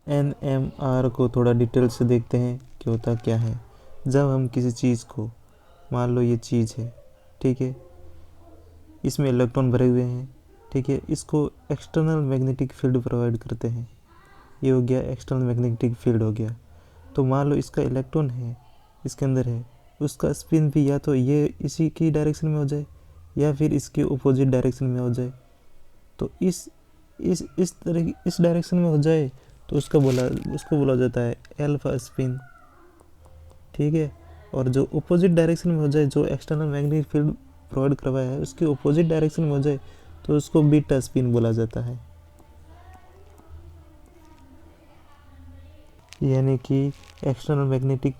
NMR को थोड़ा detail से देखते हैं कि होता क्या है। जब हम किसी चीज़ को, मान लो ये चीज़ है, ठीक है, इसमें इलेक्ट्रॉन भरे हुए हैं, ठीक है, इसको एक्सटर्नल मैग्नेटिक फील्ड प्रोवाइड करते हैं। ये हो गया एक्सटर्नल मैग्नेटिक फील्ड हो गया। तो मान लो इसका इलेक्ट्रॉन है, इसके अंदर है, उसका स्पिन भी या तो ये इसी की डायरेक्शन में हो जाए या फिर इसके अपोजिट डायरेक्शन में हो जाए। तो इस तरह की इस डायरेक्शन में हो जाए तो उसको बोला जाता है अल्फा स्पिन, ठीक है। और जो अपोजिट डायरेक्शन में हो जाए, जो एक्सटर्नल मैग्नेटिक फील्ड प्रोवाइड करवाया है उसके अपोजिट डायरेक्शन में हो जाए तो उसको बीटा स्पिन बोला जाता है। यानी कि एक्सटर्नल मैग्नेटिक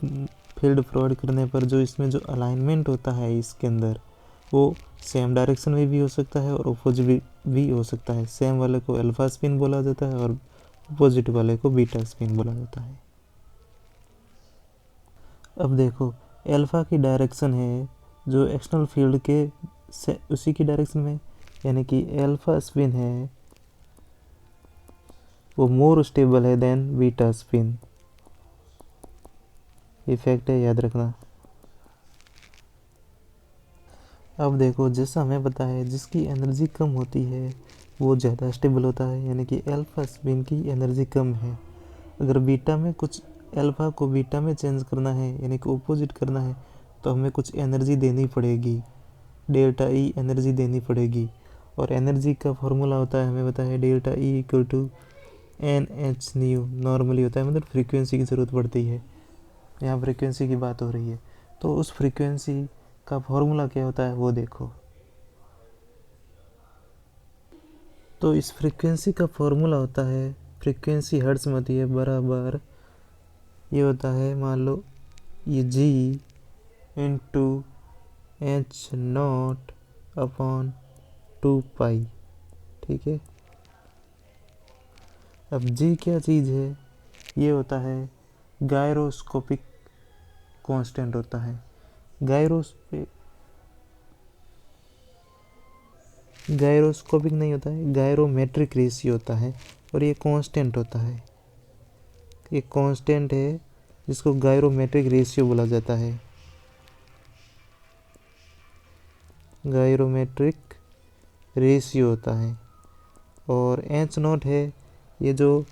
फील्ड प्रोवाइड करने पर जो इसमें जो अलाइनमेंट होता है इसके अंदर, वो सेम डायरेक्शन में भी हो सकता है और अपोजिट भी हो सकता है। सेम वाले को अल्फा स्पिन बोला जाता है और अपोजिट वाले को बीटा स्पिन बोला जाता है। अब देखो, अल्फा की डायरेक्शन है जो एक्सटर्नल फील्ड के उसी की डायरेक्शन में, यानी कि अल्फा स्पिन है वो मोर स्टेबल है देन बीटा स्पिन। इफेक्ट है, याद रखना। अब देखो, जैसा हमें पता है जिसकी एनर्जी कम होती है वो ज़्यादा स्टेबल होता है, यानी कि अल्फा स्पिन की एनर्जी कम है। अगर बीटा में कुछ अल्फा को बीटा में चेंज करना है, यानी कि अपोजिट करना है, तो हमें कुछ एनर्जी देनी पड़ेगी, डेल्टा ई एनर्जी देनी पड़ेगी। और एनर्जी का फॉर्मूला होता है, हमें पता है, delta E equal to N H nu normally होता है, मतलब फ्रीक्वेंसी की ज़रूरत पड़ती है। यहाँ फ्रीक्वेंसी की बात हो रही है, तो उस फ्रीक्वेंसी का फॉर्मूला क्या होता है वो देखो। तो इस फ्रीक्वेंसी का फॉर्मूला होता है, फ्रीक्वेंसी हर्ट्ज में होती है, बराबर ये होता है, मान लो ये जी इंटू एच नॉट अपॉन 2 पाई, ठीक है। अब जी क्या चीज़ है, ये होता है गायरोस्कोपिक कांस्टेंट होता है। गायरोस्कोपिक नहीं होता है, गायरोमेट्रिक रेशियो होता है और ये कांस्टेंट होता है। ये कांस्टेंट है जिसको गायरोमेट्रिक रेशियो बोला जाता है। गायरोमेट्रिक रेशियो होता है। और एच नॉट है, ये जो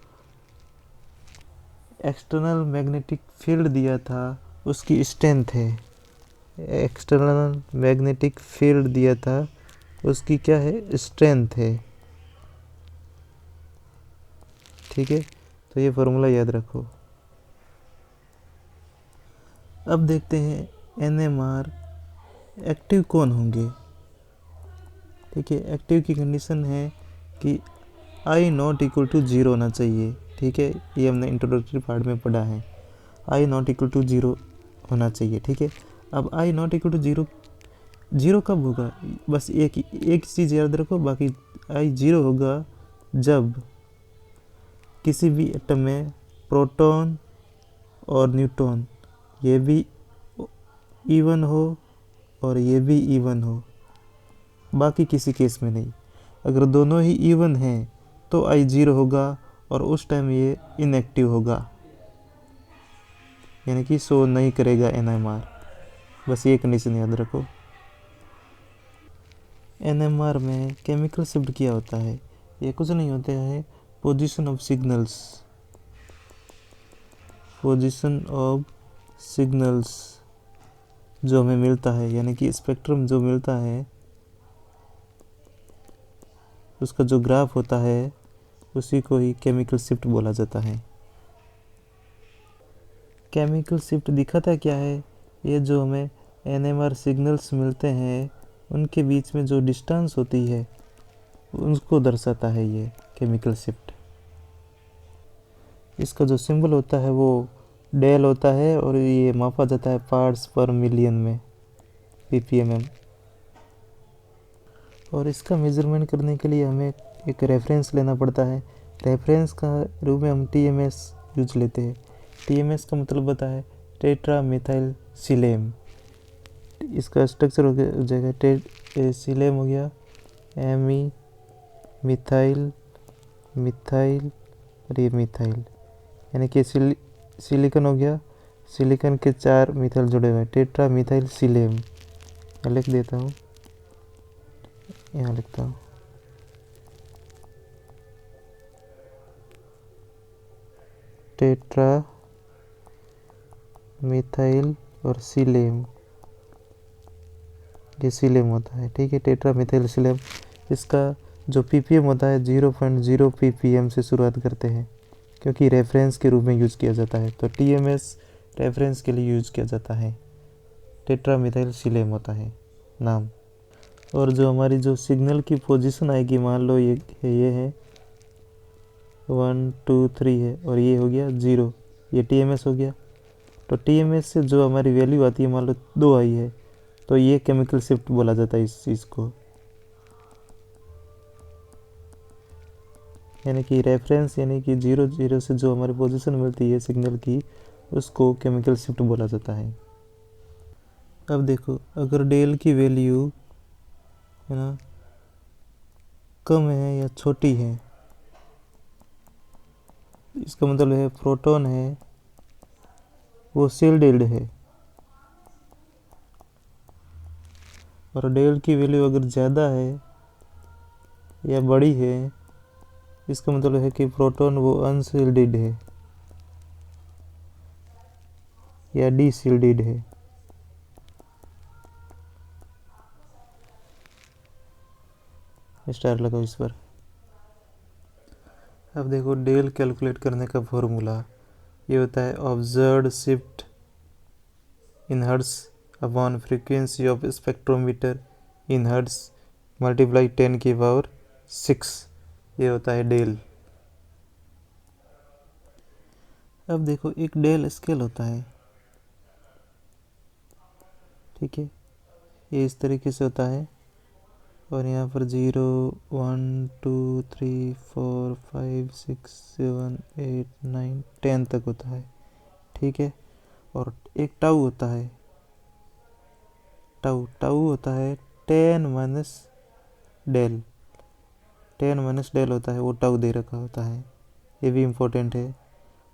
एक्सटर्नल मैग्नेटिक फील्ड दिया था उसकी स्ट्रेंथ है। एक्सटर्नल मैग्नेटिक फील्ड दिया था उसकी क्या है, स्ट्रेंथ है, ठीक है। तो ये फॉर्मूला याद रखो। अब देखते हैं NMR एक्टिव कौन होंगे, ठीक है। एक्टिव की कंडीशन है कि I नॉट इक्वल टू 0 होना चाहिए, ठीक है। ये हमने इंट्रोडक्टरी पार्ट में पढ़ा है, I नॉट इक्वल टू 0 होना चाहिए, ठीक है। अब I नॉट इक्वल टू 0 0 कब होगा, बस एक चीज़ याद रखो, बाकी I 0 होगा जब किसी भी एटम में प्रोटॉन और न्यूट्रॉन ये भी इवन हो और ये भी इवन हो, बाकी किसी केस में नहीं। अगर दोनों ही इवन हैं तो I 0 होगा और उस टाइम ये इनएक्टिव होगा, यानी कि शो नहीं करेगा NMR। बस ये कंडीशन याद रखो। NMR में केमिकल शिफ्ट किया होता है, ये कुछ नहीं होता है, पोजीशन ऑफ सिग्नल्स जो हमें मिलता है, यानी कि स्पेक्ट्रम जो मिलता है उसका जो ग्राफ होता है उसी को ही केमिकल शिफ्ट बोला जाता है। केमिकल शिफ्ट दिखाता क्या है, ये जो हमें NMR सिग्नल्स मिलते हैं उनके बीच में जो डिस्टेंस होती है उसको दर्शाता है ये केमिकल शिफ्ट। इसका जो सिंबल होता है वो डेल होता है और ये मापा जाता है पार्ट्स पर मिलियन में, ppm। और इसका मेजरमेंट करने के लिए हमें एक रेफरेंस लेना पड़ता है। रेफरेंस का रूप में हम TMS यूज लेते हैं। TMS का मतलब होता है टेट्रा मिथाइल सिलेम। इसका स्ट्रक्चर हो जाएगा सिलेम हो गया, Me मिथाइल और ये मिथाइल, यानी कि सिलिकॉन हो गया, सिलिकॉन के 4 मिथाइल जुड़े हुए हैं, टेट्रा मिथाइल सिलेम। मैं लिख देता हूँ, यहाँ लिखता हूँ टेट्रा मिथाइल और सिलेम, ये सिलेम होता है। ठीक है, टेट्रा मिथाइल सिलेम। इसका जो ppm होता है 0.0 ppm से शुरुआत करते हैं, क्योंकि रेफरेंस के रूप में यूज़ किया जाता है। तो TMS रेफरेंस के लिए यूज़ किया जाता है, टेट्रा मिथाइल सिलेम होता है नाम। और जो हमारी जो सिग्नल की पोजीशन आएगी, मान लो ये है 1 2 3 है और ये हो गया 0, ये TMS हो गया। तो TMS से जो हमारी वैल्यू आती है, मान लो 2 आई है, तो ये केमिकल शिफ्ट बोला जाता है इस चीज़ को। यानी कि रेफरेंस यानी कि 0 0 से जो हमारी पोजीशन मिलती है सिग्नल की, उसको केमिकल शिफ्ट बोला जाता है। अब देखो, अगर डेल की वैल्यू है ना कम है या छोटी है, इसका मतलब है प्रोटॉन है वो शील्डेड है। और डेल की वैल्यू अगर ज़्यादा है या बड़ी है, इसका मतलब है कि प्रोटॉन वो अनशील्डेड है या डीशील्डेड है। स्टार लगाओ इस पर। अब देखो, डेल कैलकुलेट करने का फॉर्मूला ये होता है observed shift in hertz upon frequency of spectrometer in hertz multiply 10⁶, ये होता है डेल। अब देखो, एक डेल स्केल होता है, ठीक है, ये इस तरीके से होता है। और यहाँ पर 0 1 2 3 4 5 6 7 8 9 10 तक होता है। ठीक है, और एक टाउ होता है, टाउ होता है 10 माइनस डेल, 10 माइनस डेल होता है, वो टाउ दे रखा होता है, ये भी इम्पोर्टेंट है।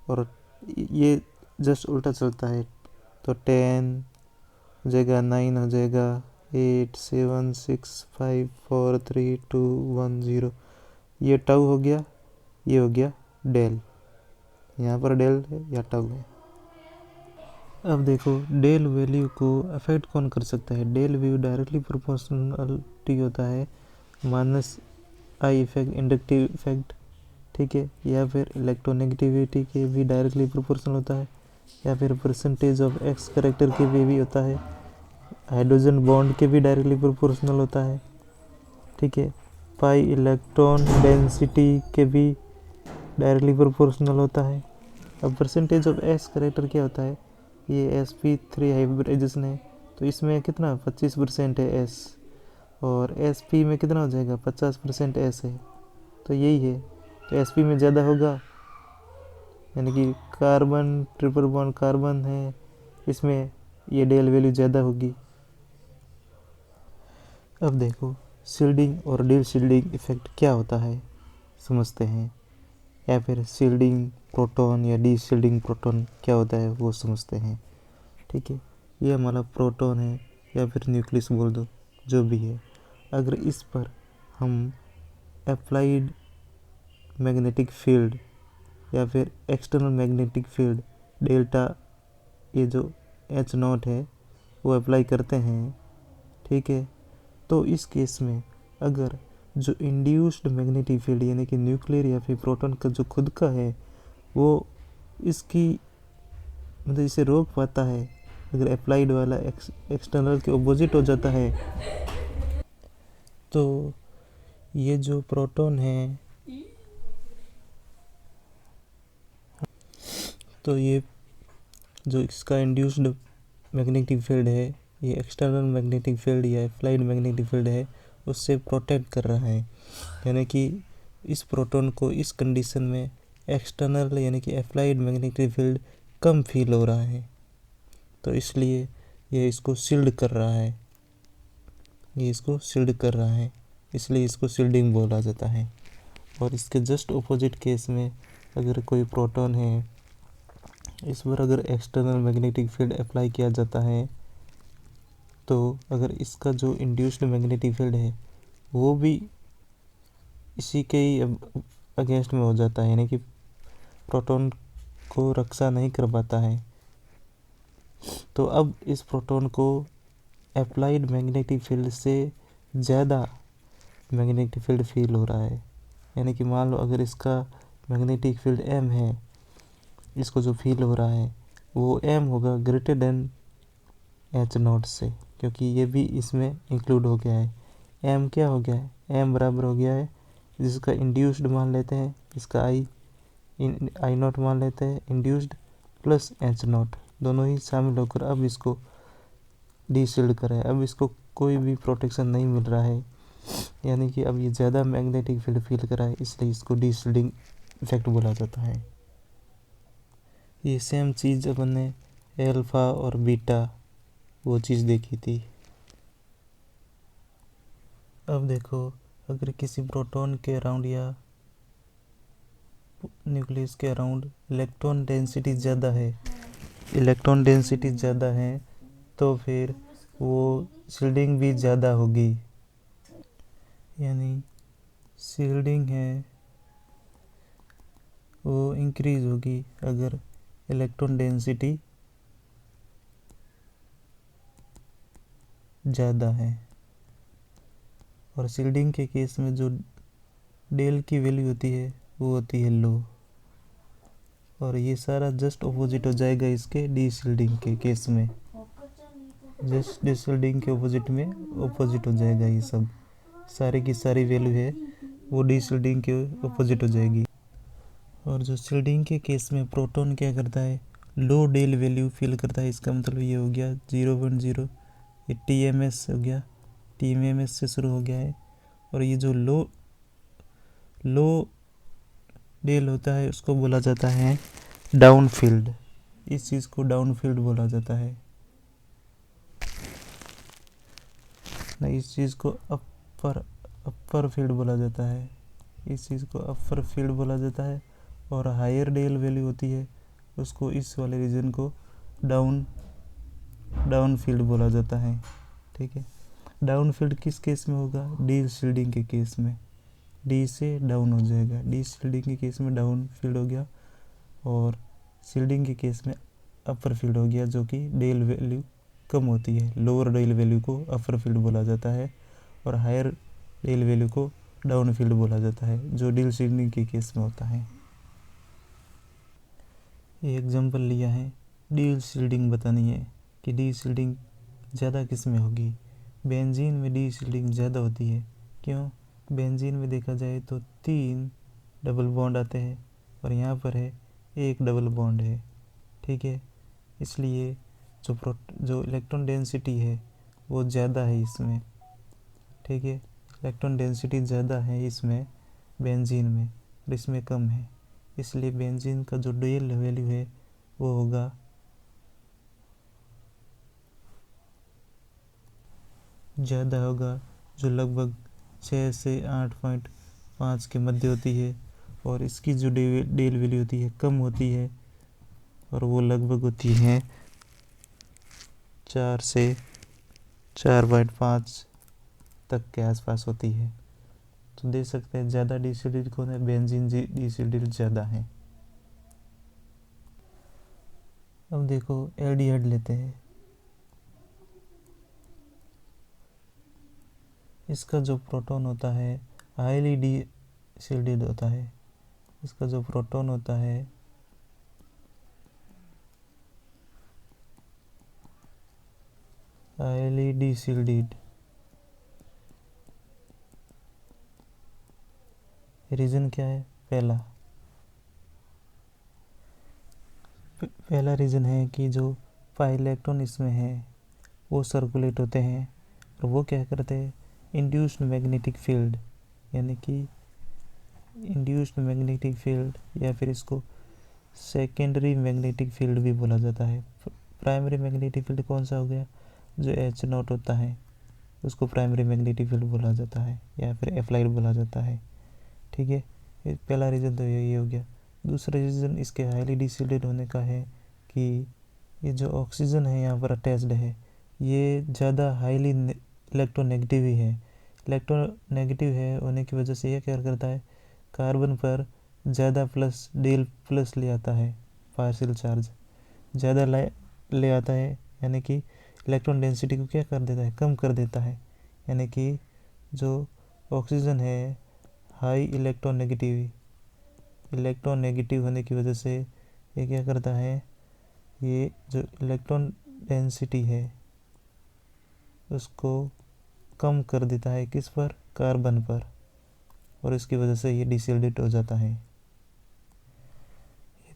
और ये जस्ट उल्टा चलता है, तो 10 हो जाएगा, 9 हो जाएगा, 8 7 6 5 4 3 2 1 0, ये टाउ हो गया, ये हो गया डेल। यहाँ पर डेल है या टाउ है। अब देखो, डेल वैल्यू को अफेक्ट कौन कर सकता है? डेल वैल्यू डायरेक्टली प्रोपोर्शनलिटी होता है minus I effect, inductive effect, ठीक है, या फिर इलेक्ट्रोनेगेटिविटी के भी डायरेक्टली प्रोपोर्शनल होता है, या फिर परसेंटेज ऑफ एक्स करेक्टर के भी होता है, हाइड्रोजन बॉन्ड के भी डायरेक्टली प्रोपोर्शनल होता है, ठीक है, पाई इलेक्ट्रॉन डेंसिटी के भी डायरेक्टली प्रोपोर्शनल होता है। अब परसेंटेज ऑफ एक्स करेक्टर क्या होता है? ये sp3 हाइब्रिडाइजेशन है, तो इसमें कितना 25% है s, और sp में कितना हो जाएगा 50% s है, तो यही है। तो sp में ज़्यादा होगा, यानी कि कार्बन ट्रिपल बॉन्ड कार्बन है, इसमें ये डेल वैल्यू ज़्यादा होगी। अब देखो, शील्डिंग और डील शील्डिंग इफेक्ट क्या होता है समझते हैं, या फिर शील्डिंग प्रोटॉन या डी शील्डिंग प्रोटॉन क्या होता है वो समझते हैं। ठीक है, ये हमारा प्रोटॉन है या फिर न्यूक्लियस बोल दो, जो भी है। अगर इस पर हम अप्लाइड मैग्नेटिक फील्ड या फिर एक्सटर्नल मैग्नेटिक फील्ड डेल्टा, ये जो H0 है वो अप्लाई करते हैं, ठीक है, तो इस केस में अगर जो इंड्यूस्ड मैग्नेटिक फील्ड यानी कि न्यूक्लियर या फिर प्रोटॉन का जो खुद का है, वो इसकी मतलब इसे रोक पाता है। अगर अप्लाइड वाला एक्सटर्नल के ऑपोजिट हो जाता है, तो ये जो प्रोटॉन है, तो ये जो इसका इंड्यूस्ड मैग्नेटिक फील्ड है, ये एक्सटर्नल मैग्नेटिक फील्ड या अप्लाइड मैग्नेटिक फील्ड है, उससे प्रोटेक्ट कर रहा है। यानी कि इस प्रोटॉन को इस कंडीशन में एक्सटर्नल यानी कि अप्लाइड मैग्नेटिक फील्ड कम फील हो रहा है, तो इसलिए ये इसको शील्ड कर रहा है, ये इसको शील्ड कर रहा है, इसलिए इसको शील्डिंग बोला जाता है। और इसके जस्ट ऑपोजिट केस में अगर कोई प्रोटॉन है इस पर अगर एक्सटर्नल मैग्नेटिक फील्ड अप्लाई किया जाता है तो अगर इसका जो इंड्यूस्ड मैग्नेटिक फील्ड है वो भी इसी के ही अगेंस्ट में हो जाता है, यानी कि प्रोटॉन को रक्षा नहीं कर पाता है, तो अब इस प्रोटॉन को अप्लाइड मैग्नेटिक फील्ड से ज़्यादा मैग्नेटिक फील्ड फील हो रहा है। यानी कि मान लो अगर इसका मैग्नेटिक फील्ड m है, इसको जो फील हो रहा है वो m होगा ग्रेटर देन h0 से, क्योंकि ये भी इसमें इंक्लूड हो गया है। m क्या हो गया है, m बराबर हो गया है जिसका इंड्यूस्ड मान लेते हैं, इसका I0 मान लेते हैं, इंड्यूस्ड प्लस h0 दोनों ही शामिल होकर अब इसको डीशील्ड करें। अब इसको कोई भी प्रोटेक्शन नहीं मिल रहा है, यानी कि अब ये ज़्यादा मैग्नेटिक फील्ड फील कर रहा है, इसलिए इसको डीशील्डिंग इफेक्ट बोला जाता है। ये सेम चीज़ अपन ने एल्फ़ा और बीटा वो चीज़ देखी थी। अब देखो अगर किसी प्रोटॉन के अराउंड या न्यूक्लियस के अराउंड इलेक्ट्रॉन डेंसिटी ज़्यादा है, तो फिर वो शील्डिंग भी ज़्यादा होगी, यानी शील्डिंग है वो इंक्रीज होगी अगर इलेक्ट्रॉन डेंसिटी ज़्यादा है। और शील्डिंग के केस में जो डेल की वैल्यू होती है वो होती है लो, और ये सारा जस्ट ऑपोजिट हो जाएगा इसके डीशील्डिंग के केस में, जस्ट डीशील्डिंग के ऑपोजिट हो जाएगा। ये सब सारी की सारी वैल्यू है वो डीशील्डिंग के ऑपोजिट हो जाएगी। और जो शील्डिंग के केस में प्रोटॉन क्या करता है, लो डेल वैल्यू फील करता है। इसका मतलब ये हो गया 0.0, ये TMS हो गया, TMS से शुरू हो गया है। और ये जो लो डेल होता है उसको बोला जाता है डाउन फील्ड। इस चीज़ को डाउन फील्ड बोला जाता है, नहीं इस चीज़ को अपर फील्ड बोला जाता है, इस चीज़ को अपर फील्ड बोला जाता है। और हायर डेल वैल्यू होती है उसको, इस वाले रीजन को डाउन फील्ड बोला जाता है। ठीक है, डाउन फील्ड किस केस में होगा, डी शील्डिंग के केस में, डी से डाउन हो जाएगा, डी शील्डिंग के केस में डाउन फील्ड हो गया, और शील्डिंग के केस में अपर फील्ड हो गया, जो कि डेल वैल्यू कम होती है। लोअर डेल वैल्यू को अपर फील्ड बोला जाता है और हायर डेल वैल्यू को डाउन फील्ड बोला जाता है, जो डी शील्डिंग के केस में होता है। ये एग्जांपल लिया है, डी शील्डिंग बतानी है कि डी शील्डिंग ज़्यादा किस में होगी। बेंजीन में डी शील्डिंग ज़्यादा होती है। क्यों, बेंजीन में देखा जाए तो 3 डबल बॉन्ड आते हैं और यहाँ पर है 1 डबल बॉन्ड है। ठीक है, इसलिए जो इलेक्ट्रॉन डेंसिटी है वो ज़्यादा है इसमें। ठीक है, इलेक्ट्रॉन डेंसिटी ज़्यादा है इसमें बेंजीन में और इसमें कम है, इसलिए बेंजीन का जो डेल वैल्यू है वो होगा ज़्यादा होगा, जो लगभग 6 से 8.5 के मध्य होती है। और इसकी जो डेल वैल्यू होती है कम होती है, और वो लगभग होती है 4 से 4.5 तक के आसपास होती है। तो देख सकते हैं ज़्यादा डीशील्डेड कौन है, बेंजीन डीशील्डेड ज़्यादा है। अब देखो एल्डिहाइड लेते हैं, इसका जो प्रोटॉन होता है हाईली डीशील्डेड होता है, इसका जो प्रोटॉन होता है हाईली डीशील्डेड। रीज़न क्या है, पहला रीज़न है कि जो 5 इलेक्ट्रॉन इसमें है वो सर्कुलेट होते हैं, और वो क्या करते हैं, इंड्यूस्ड मैग्नेटिक फील्ड, यानी कि इंड्यूस्ड मैग्नेटिक फील्ड या फिर इसको सेकेंडरी मैग्नेटिक फील्ड भी बोला जाता है। प्राइमरी मैग्नेटिक फील्ड कौन सा हो गया, जो H0 होता है उसको प्राइमरी मैग्नेटिक फील्ड बोला जाता है या फिर अप्लाइड बोला जाता है। ठीक है, पहला रीज़न तो यही हो गया। दूसरा रीज़न इसके हाईली डीशील्डेड होने का है कि ये जो ऑक्सीजन है यहाँ पर अटैच्ड है ये ज़्यादा हाईली इलेक्ट्रोनेगेटिव ही है। इलेक्ट्रोनेगेटिव है होने की वजह से ये क्या करता है, कार्बन पर ज़्यादा प्लस डेल प्लस ले आता है, पार्शियल चार्ज ज़्यादा ले आता है, यानी कि इलेक्ट्रॉन डेंसिटी को क्या कर देता है, कम कर देता है। यानी कि जो ऑक्सीजन है हाई इलेक्ट्रोनेगेटिव होने की वजह से ये क्या करता है, ये जो इलेक्ट्रॉन डेंसिटी है उसको कम कर देता है, किस पर, कार्बन पर, और इसकी वजह से ये डिसोलिएट हो जाता है।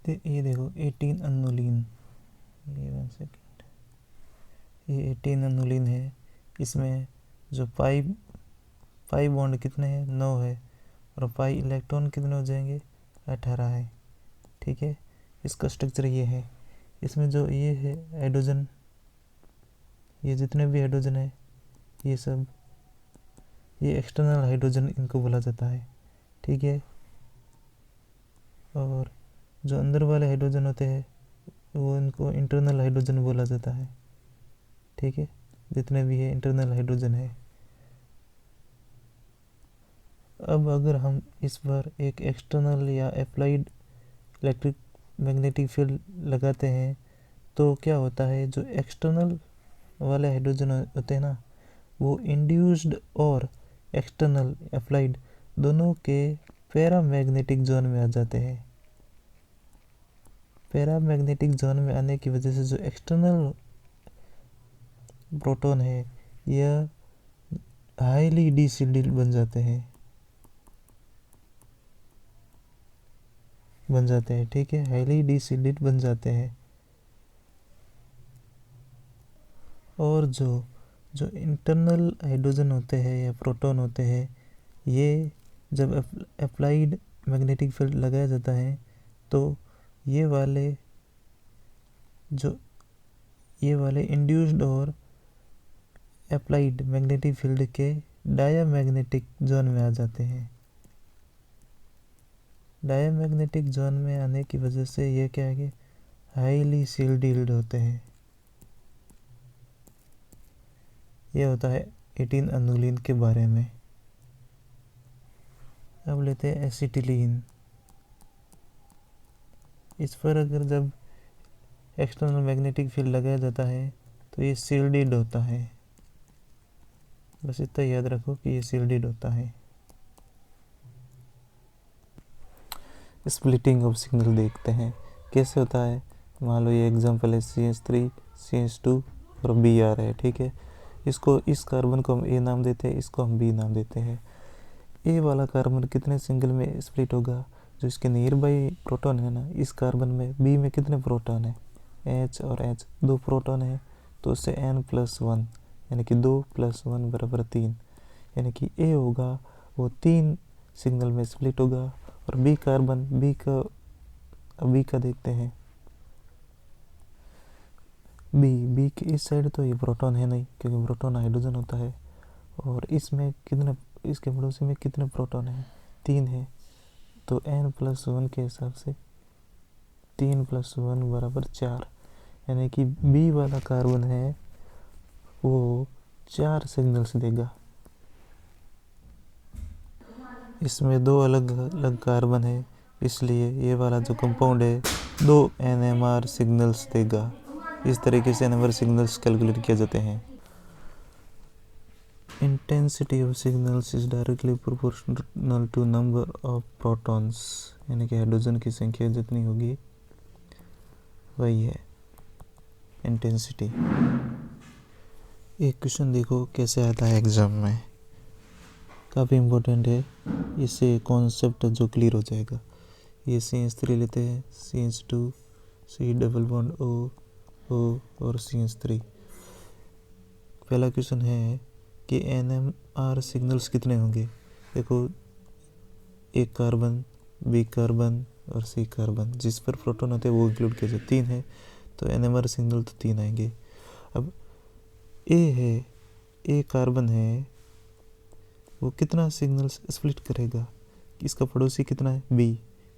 ये देखो 18 अनुलीन, ये 1 सेकेंड, ये 18 अनुलीन है। इसमें जो पाई बॉन्ड कितने हैं, 9 है, और पाई इलेक्ट्रॉन कितने हो जाएंगे, 18 है। ठीक है, इसका स्ट्रक्चर ये है। इसमें जो ये है हाइड्रोजन, ये जितने भी हाइड्रोजन है ये सब, ये एक्सटर्नल हाइड्रोजन इनको बोला जाता है। ठीक है, और जो अंदर वाले हाइड्रोजन होते हैं वो इनको इंटरनल हाइड्रोजन बोला जाता है। ठीक है, जितने भी है इंटरनल हाइड्रोजन है। अब अगर हम इस पर एक एक्सटर्नल या अप्लाइड इलेक्ट्रिक मैग्नेटिक फील्ड लगाते हैं तो क्या होता है, जो एक्सटर्नल वाले हाइड्रोजन होते हैं ना, वो इंड्यूस्ड और एक्सटर्नल अप्लाइड दोनों के पैरामैग्नेटिक जोन में आ जाते हैं। पैरामैग्नेटिक जोन में आने की वजह से जो एक्सटर्नल प्रोटॉन है यह हाईली डिसिल्ड बन जाते हैं। ठीक है, हाईली डिसिल्ड बन जाते हैं। और जो इंटरनल हाइड्रोजन होते हैं या प्रोटॉन होते हैं, ये जब अप्लाइड मैग्नेटिक फील्ड लगाया जाता है तो ये वाले इंड्यूस्ड और अप्लाइड मैग्नेटिक फील्ड के डायामैग्नेटिक जोन में आ जाते हैं। डायामैग्नेटिक जोन में आने की वजह से ये क्या है कि हाईली शील्डेड होते हैं। ये होता है 18 अनुलीन के बारे में। अब लेते हैं एसिटिलीन। इस पर अगर जब एक्सटर्नल मैग्नेटिक फील्ड लगाया जाता है तो ये शील्डेड होता है। बस इतना याद रखो कि ये शील्डेड होता है। स्प्लिटिंग ऑफ सिग्नल देखते हैं कैसे होता है। मान लो ये एग्जांपल है CH3 CH2 और Br है। ठीक है, इसको, इस कार्बन को हम A नाम देते हैं, इसको हम B नाम देते हैं। ए वाला कार्बन कितने सिंगल में स्प्लिट होगा, जो इसके नियर बाई प्रोटॉन है ना, इस कार्बन में बी में कितने प्रोटॉन है, H और H, 2 प्रोटॉन है, तो उससे N+1 यानी कि 2 + 1 = 3, यानी कि ए होगा वो 3 सिग्नल में स्प्लिट होगा। और बी कार्बन, बी का देखते हैं, बी के इस साइड तो ये प्रोटॉन है नहीं क्योंकि प्रोटॉन हाइड्रोजन होता है। और इसमें कितने, इसके पड़ोसी में कितने प्रोटॉन हैं, 3 है, तो N+1 के हिसाब से 3 + 1 = 4, यानी कि बी वाला कार्बन है वो 4 सिग्नल्स देगा। इसमें 2 अलग अलग कार्बन है, इसलिए ये वाला जो कंपाउंड है 2 NMR सिग्नल्स देगा। इस तरीके से NMR सिग्नल्स कैलकुलेट किए जाते हैं। Intensity of signals is directly proportional to number of protons, यानी कि हाइड्रोजन की संख्या जितनी होगी वही है इंटेंसिटी। एक क्वेश्चन देखो कैसे आता है एग्जाम में, काफ़ी इम्पोर्टेंट है, इससे कॉन्सेप्ट जो क्लियर हो जाएगा। ये CH3 लेते हैं, CH2 C double bond O और CH3। पहला क्वेश्चन है कि NMR सिग्नल्स कितने होंगे। देखो, एक कार्बन, बी कार्बन और सी कार्बन, जिस पर प्रोटॉन होते हैं वो इंक्लूड किया जाए, 3 है, तो NMR सिग्नल तो 3 आएंगे। अब ए है, ए कार्बन है, वो कितना सिग्नल स्प्लिट करेगा, इसका पड़ोसी कितना है,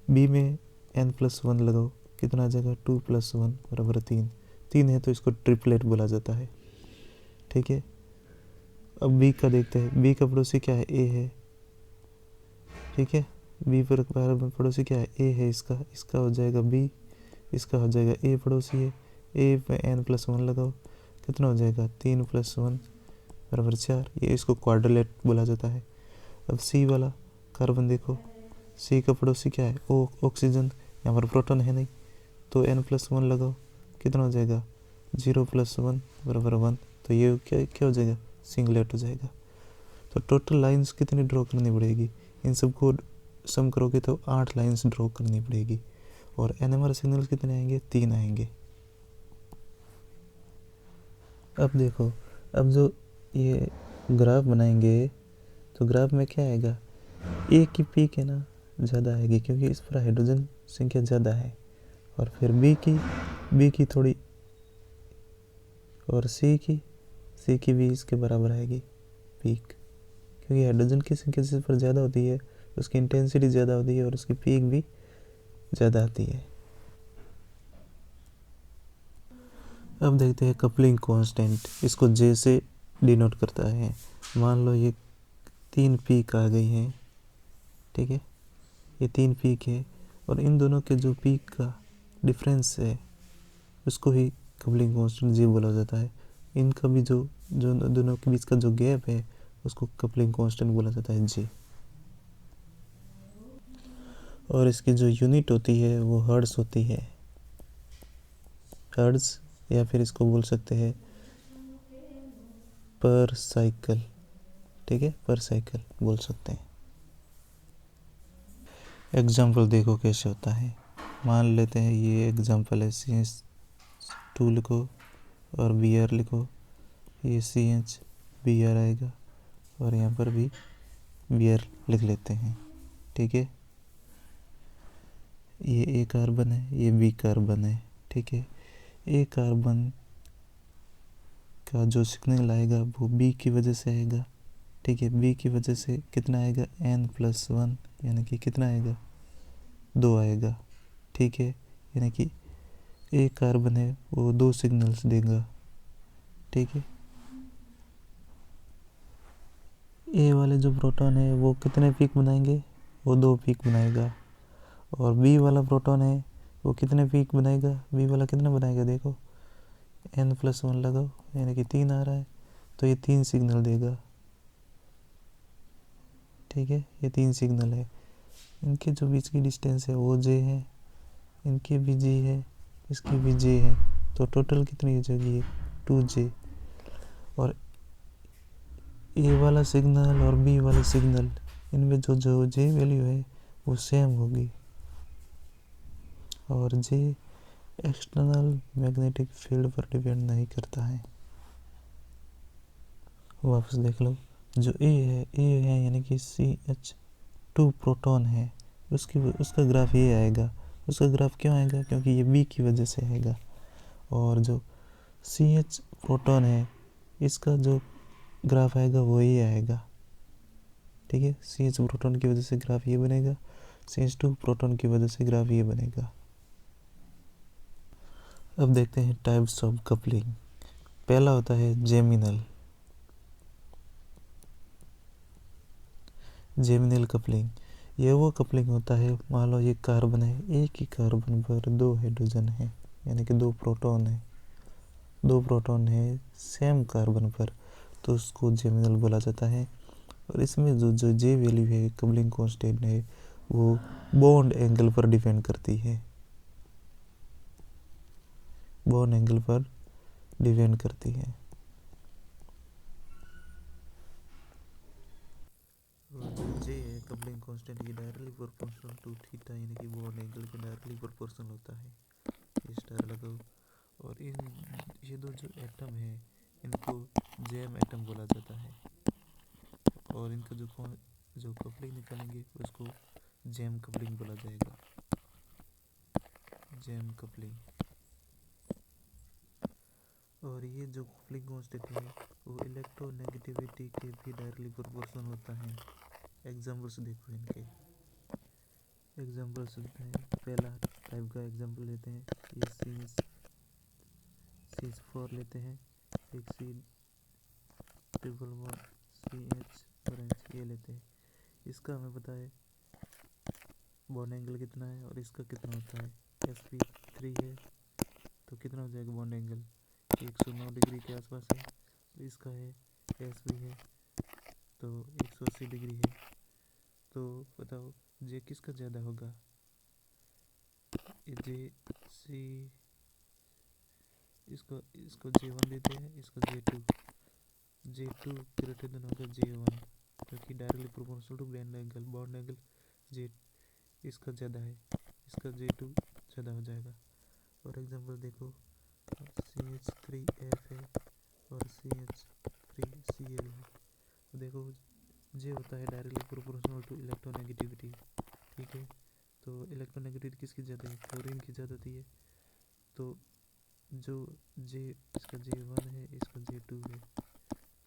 बी में N+1 लगाओ, कितना आ जाएगा 2 + 1 बराबर 3। 3 है तो इसको ट्रिपलेट बोला जाता है। ठीक है, अब बी का देखते हैं। बी का पड़ोसी क्या है? ए है। ठीक है, बी पर पड़ोसी क्या है? ए है। इसका हो जाएगा बी, इसका हो जाएगा ए पड़ोसी है। ए पे n+1 लगाओ, कितना हो जाएगा? 3 + 1 बराबर 4। ये इसको क्वाड्रिलेट बोला जाता है। अब सी वाला कार्बन देखो, सी का पड़ोसी क्या है? ओ, ऑक्सीजन। यहाँ पर प्रोटॉन है नहीं, तो n+1 लगाओ, कितना हो जाएगा? 0 + 1 बराबर 1। तो ये क्या हो जाएगा? सिंगलेट हो जाएगा। तो टोटल लाइंस कितनी ड्रॉ करनी पड़ेगी? इन सबको सम करोगे तो 8 लाइंस ड्रॉ करनी पड़ेगी। और NMR सिग्नल कितने आएंगे? 3 आएंगे। अब देखो, अब जो ये ग्राफ बनाएंगे तो ग्राफ में क्या आएगा? ए की पीक है ना ज़्यादा आएगी, क्योंकि इस पर हाइड्रोजन संख्या ज़्यादा है। और फिर बी की थोड़ी, और सी की भी इसके बराबर आएगी पीक, क्योंकि हाइड्रोजन की संख्या जिस पर ज़्यादा होती है उसकी इंटेंसिटी ज़्यादा होती है और उसकी पीक भी ज़्यादा आती है। अब देखते हैं कपलिंग कांस्टेंट, इसको जे से डिनोट करता है। मान लो ये 3 पीक आ गई हैं। ठीक है, ये 3 पीक है और इन दोनों के जो पीक का डिफरेंस है उसको ही कपलिंग कांस्टेंट जी बोला जाता है। इनका भी जो दोनों के बीच का जो गैप है उसको कपलिंग कांस्टेंट बोला जाता है जी। और इसकी जो यूनिट होती है वो हर्ट्ज होती है, हर्ट्ज, या फिर इसको बोल सकते हैं पर साइकिल। ठीक है, पर साइकिल बोल सकते हैं। एग्जाम्पल देखो कैसे होता है। मान लेते हैं ये एग्जाम्पल है, CH2 लिखो और Br लिखो। ये CH Br आएगा और यहाँ पर भी Br लिख लेते हैं। ठीक है, ये A कार्बन है, ये B कार्बन है। ठीक है, A कार्बन का जो सिग्नल आएगा वो B की वजह से आएगा। ठीक है, B की वजह से कितना आएगा? n+1, यानी कि कितना आएगा? 2 आएगा। ठीक है, यानी कि A कार्बन है वो 2 सिग्नल्स देगा। ठीक है, ए वाले जो प्रोटॉन है वो कितने पीक बनाएंगे? वो 2 पीक बनाएगा। और बी वाला प्रोटॉन है वो कितने पीक बनाएगा? बी वाला कितना बनाएगा? देखो, n+1 लगाओ, यानी कि 3 आ रहा है, तो ये 3 सिग्नल देगा। ठीक है, ये 3 सिग्नल है। इनके जो बीच की डिस्टेंस है वो जे है, इनकी भी जे है, इसकी भी जे है, तो टोटल कितनी हो जाएगी? 2J। और ए वाला सिग्नल और बी वाला सिग्नल, इनमें जो जे वैल्यू है वो सेम होगी। और जे एक्सटर्नल मैग्नेटिक फील्ड पर डिपेंड नहीं करता है। वापस देख लो, जो ए है यानी कि CH2 प्रोटॉन है, उसका ग्राफ ये आएगा। उसका ग्राफ क्यों आएगा? क्योंकि ये बी की वजह से आएगा। और जो CH प्रोटॉन है इसका जो ग्राफ आएगा वो ये आएगा। ठीक है, CH प्रोटॉन की वजह से ग्राफ ये बनेगा, CH2 प्रोटॉन की वजह से ग्राफ ये बनेगा। अब देखते हैं टाइप्स ऑफ कपलिंग। पहला होता है जेमिनल कपलिंग। ये वो कपलिंग होता है, मान लो ये कार्बन है, एक ही कार्बन पर 2 हाइड्रोजन है, यानी कि 2 प्रोटॉन है सेम कार्बन पर, तो उसको जेमिनल बोला जाता है। और इसमें जो जे वैल्यू है, कपलिंग कांस्टेंट है, वो बॉन्ड एंगल पर डिपेंड करती है, बॉन्ड एंगल पर डिपेंड करती है। और जो जे है कपलिंग कांस्टेंट, ये डायरेक्टली प्रोपोर्शनल टू थीटा, यानी कि बॉन्ड एंगल के डायरेक्टली प्रोपोर्शनल होता है। ये स्टार लगाओ। और ये दो जो एटम है इनको जैम एटम बोला जाता है। और इनका जो कपलिंग निकालेंगे उसको जैम कपलिंग बोला जाएगा, जैम कपलिंग। और ये जो कपलिंग कांस्टेंट है वो इलेक्ट्रोनेगेटिविटी के भी डायरेक्टली प्रोपोर्शनल होता है। एग्जाम्पल्स देखो इनके। एग्जाम्पल्स हैं, पहला टाइप का एग्जांपल लेते हैं। ये CH4 लेते हैं, एक C11 CH और H ये लेते हैं। इसका हमें पता है बॉन्ड एंगल कितना है और इसका कितना होता है। sp3 है तो कितना हो जाएगा बॉन्ड एंगल, 109 डिग्री के आसपास है। इसका है sb है तो 180 डिग्री है। तो बताओ जे किसका ज़्यादा होगा। जे सी, इसको J1 देते हैं, इसको J2 ग्रेटर देन होगा J1 क्योंकि directly proportional to bond angle J इसका ज़्यादा है, इसका J2 ज़्यादा हो जाएगा। और एग्जांपल देखो, CH3F है और CH3Cl है। देखो J होता है डायरेक्टली प्रोपोर्शनल टू इलेक्ट्रोनेगेटिविटी, ठीक है। तो इलेक्ट्रोनेगेटिविटी किसकी ज़्यादा है, फ्लोरीन की ज़्यादा होती है। तो जो J इसका J1 है, इसका J2 है,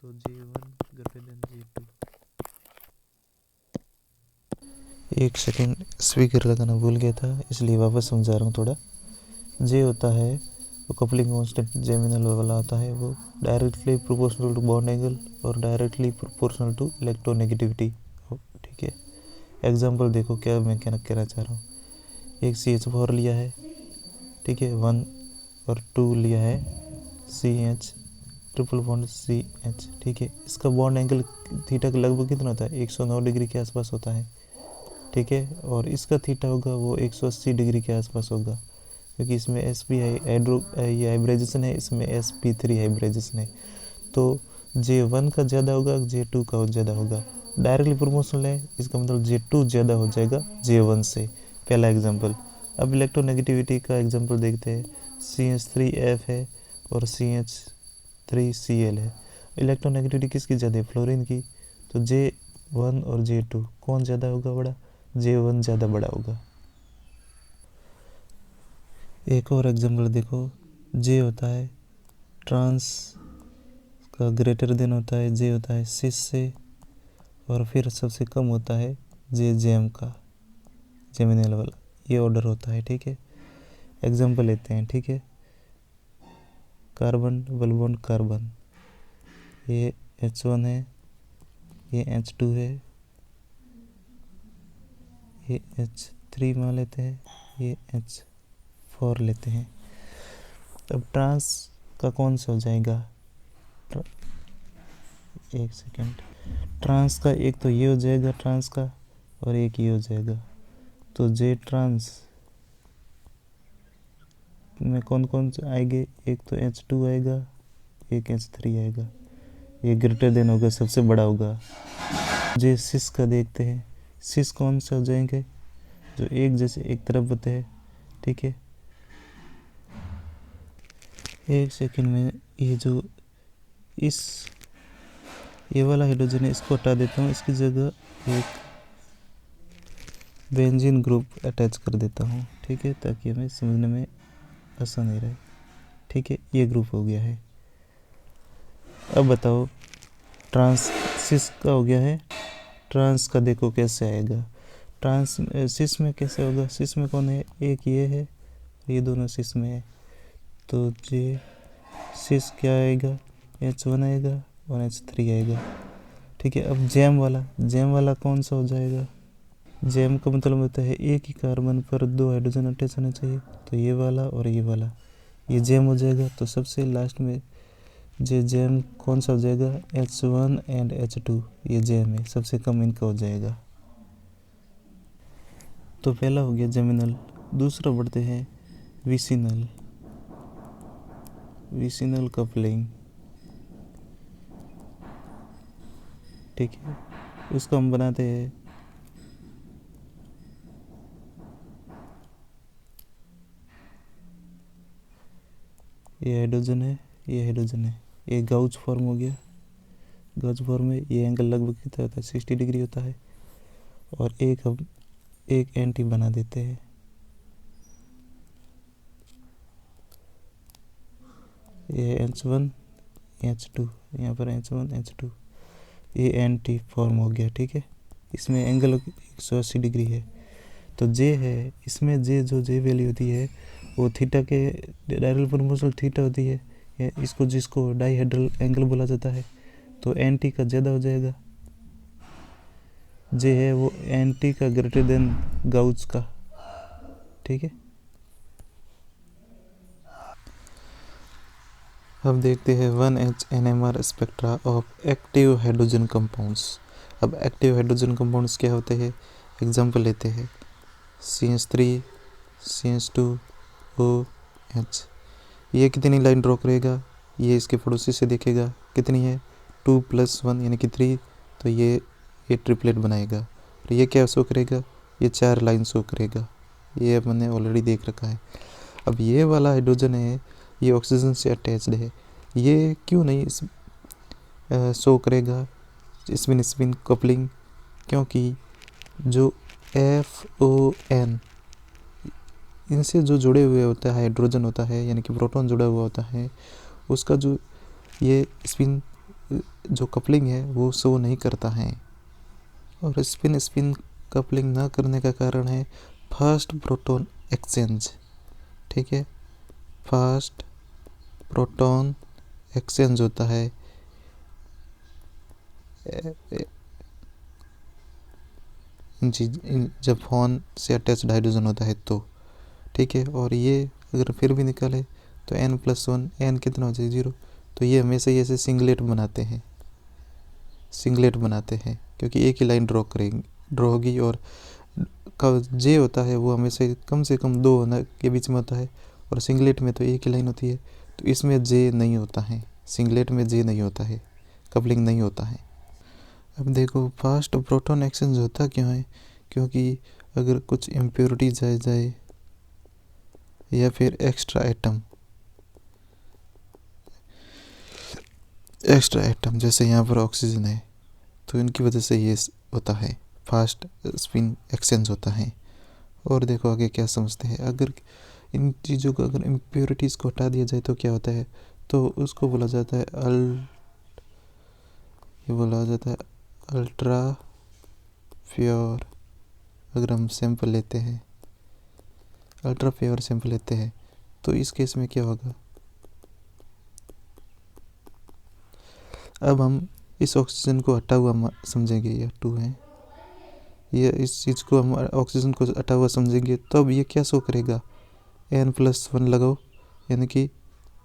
तो J1 ग्रेटर देन J2। एक सेकेंड स्पीकर लगाना भूल गया था इसलिए वापस समझा रहा हूँ थोड़ा। J होता है वो कपलिंग कांस्टेंट जेमिनल वाला होता है, वो directly proportional to bond angle और डायरेक्टली प्रोपोर्शनल टू इलेक्ट्रोनेगेटिविटी, ठीक है। एग्जांपल देखो क्या मैं क्या कहना चाह रहा हूँ। एक CH4 लिया है, ठीक है, 1 और 2 लिया है CH ट्रिपल बॉन्ड CH, ठीक है। इसका बॉन्ड एंगल थीटा का लगभग कितना होता है, 109 डिग्री के आसपास होता है, ठीक है। और इसका थीटा होगा वो 180 डिग्री के आसपास होगा क्योंकि इसमें sp ये हाइब्रिडाइजेशन है, इसमें sp3 हाइब्रिडाइजेशन है। तो J1 का ज़्यादा होगा, J2 का ज़्यादा होगा, डायरेक्टली प्रोपोर्शनल है, इसका मतलब J2 ज़्यादा हो जाएगा J1 से। पहला एग्जांपल। अब इलेक्ट्रोनेगेटिविटी का एग्जांपल देखते हैं। CH3F है और CH3Cl है। इलेक्ट्रोनेगेटिविटी किसकी ज़्यादा है, फ्लोरीन की। तो J1 और J2 कौन ज़्यादा होगा बड़ा, J1 ज़्यादा बड़ा होगा। एक और एग्जांपल देखो, J होता है ट्रांस का ग्रेटर देन होता है, J होता है सिस से, और फिर सबसे कम होता है जेम का, जेमिनल वाला, ये ऑर्डर होता है, ठीक है। एग्जांपल लेते हैं, ठीक है। कार्बन डबल बॉन्ड कार्बन, ये H1 है, ये H2 है, ये H3 मान लेते हैं, ये H4 लेते हैं। अब ट्रांस का कौन सा हो जाएगा, एक सेकेंड, ट्रांस का एक तो ये हो जाएगा ट्रांस का और एक ये हो जाएगा। तो J ट्रांस में कौन कौन से आएंगे, एक तो H2 आएगा, एक H3 आएगा, ये ग्रेटर देन होगा, सबसे बड़ा होगा। J सिस का देखते हैं, सिस कौन से हो जाएंगे, जो एक जैसे एक तरफ होते हैं, ठीक है। एक सेकेंड में ये जो ये वाला हाइड्रोजन है इसको हटा देता हूँ, इसकी जगह एक बेंजीन ग्रुप अटैच कर देता हूँ, ठीक है, ताकि हमें समझने में आसानी रहे, ठीक है। ये ग्रुप हो गया है। अब बताओ ट्रांस सिस का हो गया है, ट्रांस का देखो कैसे आएगा। ट्रांस सिस में कैसे होगा, सिस में कौन है, एक ये है, ये दोनों सिस में है। तो J सिस क्या आएगा, H1 आएगा और H3 आएगा, ठीक है। अब जेम वाला कौन सा हो जाएगा, जेम का मतलब होता है एक ही कार्बन पर 2 हाइड्रोजन अटैच होना चाहिए, तो ये वाला और ये वाला, ये जेम हो जाएगा। तो सबसे लास्ट में जेम कौन सा हो जाएगा, H1 एंड H2, ये जेम है, सबसे कम इनका हो जाएगा। तो पहला हो गया जेमिनल। दूसरा बढ़ते हैं विसिनल कपलिंग, ठीक है। उसको हम बनाते हैं ये हाइड्रोजन है, ये हाइड्रोजन है, ये गाउच फॉर्म हो गया। गाउच फॉर्म में ये एंगल लगभग कितना होता है, 60 डिग्री होता है। और हम एक एंटी बना देते हैं, ये H1 H2, यहाँ पर H1 H2, ये एंटी फॉर्म हो गया, ठीक है। इसमें एंगल 180 डिग्री है। तो जे है, इसमें जे जो जे वैल्यू होती है वो थीटा के डायरेक्ट प्रोपोर्शनल थीटा होती है, इसको जिसको डाईहेड्रल एंगल बोला जाता है, तो एन टी का ज़्यादा हो जाएगा। जे है वो एन टी का ग्रेटर देन गाउस का, ठीक है। अब देखते हैं 1H NMR spectra of active hydrogen compounds. अब एक्टिव हाइड्रोजन कंपाउंड्स क्या होते हैं, एग्जांपल लेते हैं CH3 CH2OH। ये कितनी लाइन ड्रॉ करेगा, ये इसके पड़ोसी से देखेगा कितनी है 2+1 यानी कि 3, तो ये ट्रिपलेट बनाएगा। और ये क्या शो करेगा, ये 4 लाइन शो करेगा, ये हमने ऑलरेडी देख रखा है। अब ये वाला हाइड्रोजन है, ये ऑक्सीजन से अटैच्ड है, ये क्यों नहीं शो करेगा स्पिन स्पिन कपलिंग, क्योंकि जो FON इनसे जो जुड़े हुए होता है हाइड्रोजन होता है, यानी कि प्रोटॉन जुड़ा हुआ होता है, उसका जो ये स्पिन जो कपलिंग है वो शो नहीं करता है। और स्पिन स्पिन कपलिंग ना करने का कारण है फास्ट प्रोटॉन एक्सचेंज, ठीक है। फास्ट प्रोटॉन एक्सचेंज होता है जब फोन से अटैच्ड हाइड्रोजन होता है तो, ठीक है। और ये अगर फिर भी निकाले तो N+1, N कितना हो जाए 0, तो ये हमेशा ही ऐसे सिंगलेट बनाते हैं क्योंकि एक ही लाइन ड्रॉ होगी। और का जे होता है वो हमेशा कम से कम 2 होना के बीच में होता है, और सिंगलेट में तो एक ही लाइन होती है, तो इसमें जे नहीं होता है, सिंगलेट में जे नहीं होता है, कपलिंग नहीं होता है। अब देखो फास्ट प्रोटॉन एक्सचेंज होता क्यों है, क्योंकि अगर कुछ इम्प्योरिटी जाए या फिर एक्स्ट्रा एटम जैसे यहाँ पर ऑक्सीजन है, तो इनकी वजह से ये होता है, फास्ट स्पिन एक्सचेंज होता है। और देखो आगे क्या समझते हैं, अगर इन चीज़ों को अगर इम्प्योरिटीज़ को हटा दिया जाए तो क्या होता है, तो उसको बोला जाता है अल्ट्रा प्योर। अगर हम सैंपल लेते हैं, अल्ट्रा प्योर सैंपल लेते हैं, तो इस केस में क्या होगा, अब हम इस ऑक्सीजन को हटा हुआ समझेंगे, ये 2 है, ये इस चीज़ को हम ऑक्सीजन को हटा हुआ समझेंगे, तो अब ये क्या शो करेगा, N+1 लगाओ, यानी कि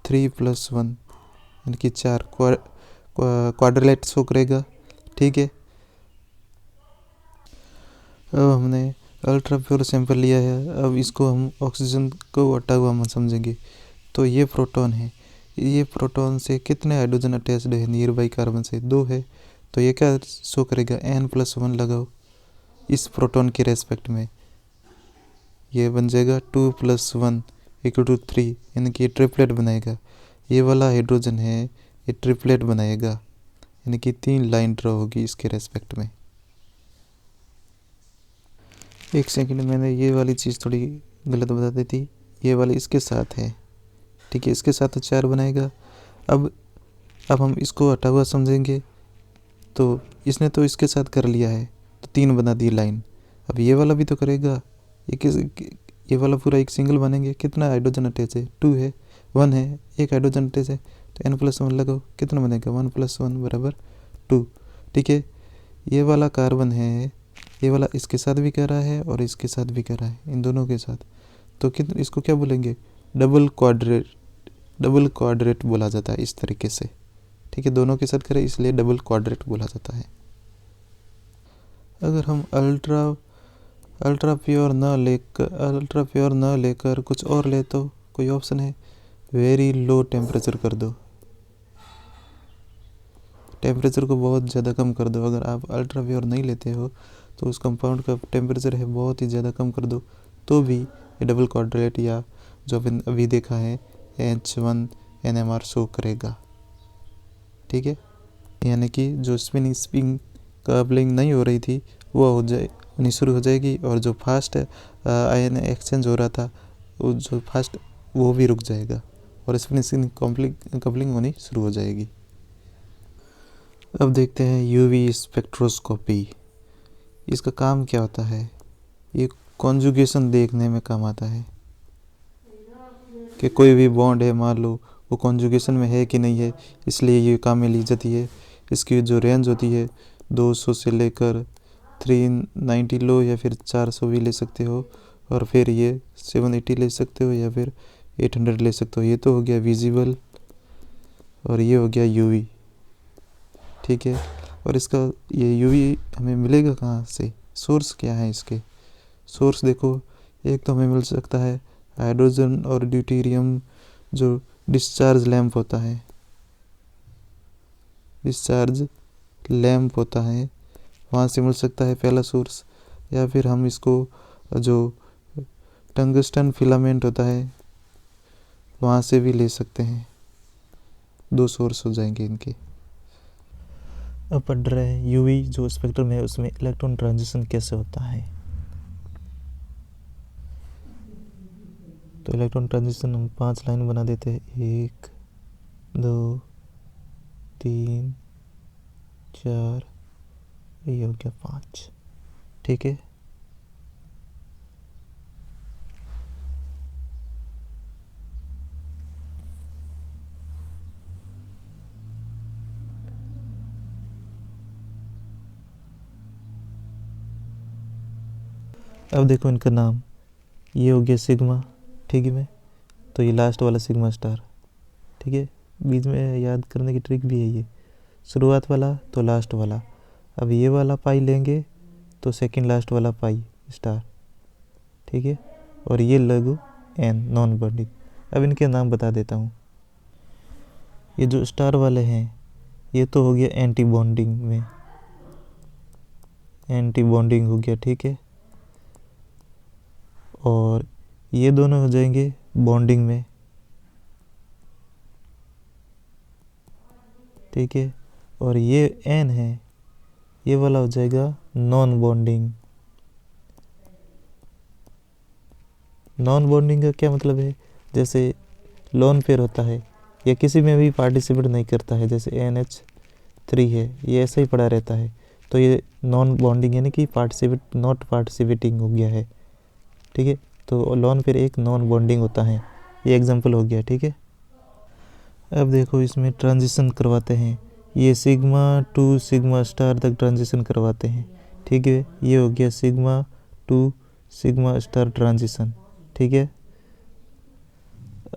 3+1 यानी कि 4 क्वाड्रिलेट शो करेगा, ठीक है। अब हमने अल्ट्रा प्योर सैंपल लिया है, अब इसको हम ऑक्सीजन को हटा हुआ हम समझेंगे, तो ये प्रोटॉन है, ये प्रोटॉन से कितने हाइड्रोजन अटैच्ड है नियर बाई कार्बन से 2 है, तो ये क्या शो करेगा, N+1 लगाओ इस प्रोटॉन के रेस्पेक्ट में, ये बन जाएगा 2+1 = 3, यानी कि ये ट्रिपलेट बनाएगा। ये वाला हाइड्रोजन है, ये ट्रिपलेट बनाएगा, यानी कि 3 लाइन ड्रॉ होगी इसके रेस्पेक्ट में। एक सेकंड, मैंने ये वाली चीज़ थोड़ी गलत बता दी थी, ये वाली इसके साथ है, ठीक है, इसके साथ तो 4 बनाएगा। अब हम इसको हटा हुआ समझेंगे, तो इसने तो इसके साथ कर लिया है, तो 3 बना दी लाइन। अब ये वाला भी तो करेगा, ये वाला पूरा एक सिंगल बनेंगे, कितना हाइड्रोजन अटैच है 2 है, 1 है, एक हाइड्रोजन अटैच है, तो N+1 लगाओ, कितना बनेगा 1+1 = 2, ठीक है। ये वाला कार्बन है, ये वाला इसके साथ भी कर रहा है और इसके साथ भी कर रहा है, इन दोनों के साथ, तो कितना इसको क्या बोलेंगे, डबल क्वाड्रेट बोला जाता है इस तरीके से, ठीक है, दोनों के साथ करें इसलिए डबल क्वाड्रेट बोला जाता है। अगर हम अल्ट्रा प्योर न लेकर कुछ और ले, तो कोई ऑप्शन है, वेरी लो टेम्परेचर कर दो, टेम्परेचर को बहुत ज़्यादा कम कर दो। अगर आप अल्ट्रा प्योर नहीं लेते हो तो उस कंपाउंड का टेम्परेचर है बहुत ही ज़्यादा कम कर दो, तो भी ये डबल क्वाड्रेट या जो अभी देखा है H1NMR शो करेगा, ठीक है। यानी कि जो स्पिन कपलिंग नहीं हो रही थी वो होनी शुरू हो जाएगी, और जो फास्ट आयन एक्सचेंज हो रहा था वो भी रुक जाएगा, और स्पिन कपलिंग होनी शुरू हो जाएगी। अब देखते हैं यूवी स्पेक्ट्रोस्कोपी, इसका काम क्या होता है, ये कॉन्जुगेशन देखने में काम आता है कि कोई भी बॉन्ड है, मान लो वो कॉन्जुगेशन में है कि नहीं है, इसलिए ये काम में ली जाती है। इसकी जो रेंज होती है 200 से लेकर 390 लो या फिर 400 भी ले सकते हो, और फिर ये 780 ले सकते हो या फिर 800 ले सकते हो। ये तो हो गया विजिबल और ये हो गया यूवी, ठीक है। और इसका ये यूवी हमें मिलेगा कहाँ से, सोर्स क्या है इसके? सोर्स देखो, एक तो हमें मिल सकता है हाइड्रोजन और ड्यूटेरियम जो डिस्चार्ज लैंप होता है, डिस्चार्ज लैंप होता है, वहाँ से मिल सकता है पहला सोर्स। या फिर हम इसको जो टंगस्टन फिलामेंट होता है वहाँ से भी ले सकते हैं। 2 सोर्स हो जाएंगे इनके। अब पढ़ रहे हैं यूवी जो स्पेक्ट्रम है उसमें इलेक्ट्रॉन ट्रांजिशन कैसे होता है। तो इलेक्ट्रॉन ट्रांजिशन हम 5 लाइन बना देते हैं, 1 2 3 4, ये हो गया 5, ठीक है। अब देखो इनका नाम, ये हो गया सिग्मा, ठीक है। तो ये लास्ट वाला सिग्मा स्टार, ठीक है। बीच में याद करने की ट्रिक भी है, ये शुरुआत वाला तो लास्ट वाला। अब ये वाला पाई लेंगे तो सेकंड लास्ट वाला पाई स्टार, ठीक है। और ये लघु एन नॉन बॉन्डिंग। अब इनके नाम बता देता हूँ। ये जो स्टार वाले हैं ये तो हो गया एंटी बॉन्डिंग में, एंटी बॉन्डिंग हो गया, ठीक है। और ये दोनों हो जाएंगे बॉन्डिंग में, ठीक है। और ये एन है, ये वाला हो जाएगा नॉन बॉन्डिंग। नॉन बॉन्डिंग का क्या मतलब है? जैसे लोन पेयर होता है, ये किसी में भी पार्टिसिपेट नहीं करता है, जैसे NH3 है, ये ऐसा ही पड़ा रहता है। तो ये नॉन बॉन्डिंग यानी कि पार्टिसिपेट नॉट पार्टिसिपेटिंग हो गया है, ठीक है। तो लोन पेयर एक नॉन बॉन्डिंग होता है, ये एग्जांपल हो गया, ठीक है। अब देखो इसमें ट्रांजिशन करवाते हैं, ये सिग्मा टू सिग्मा स्टार तक ट्रांजिशन करवाते हैं, ठीक है। ये हो गया sigma two sigma star transition, ठीक है।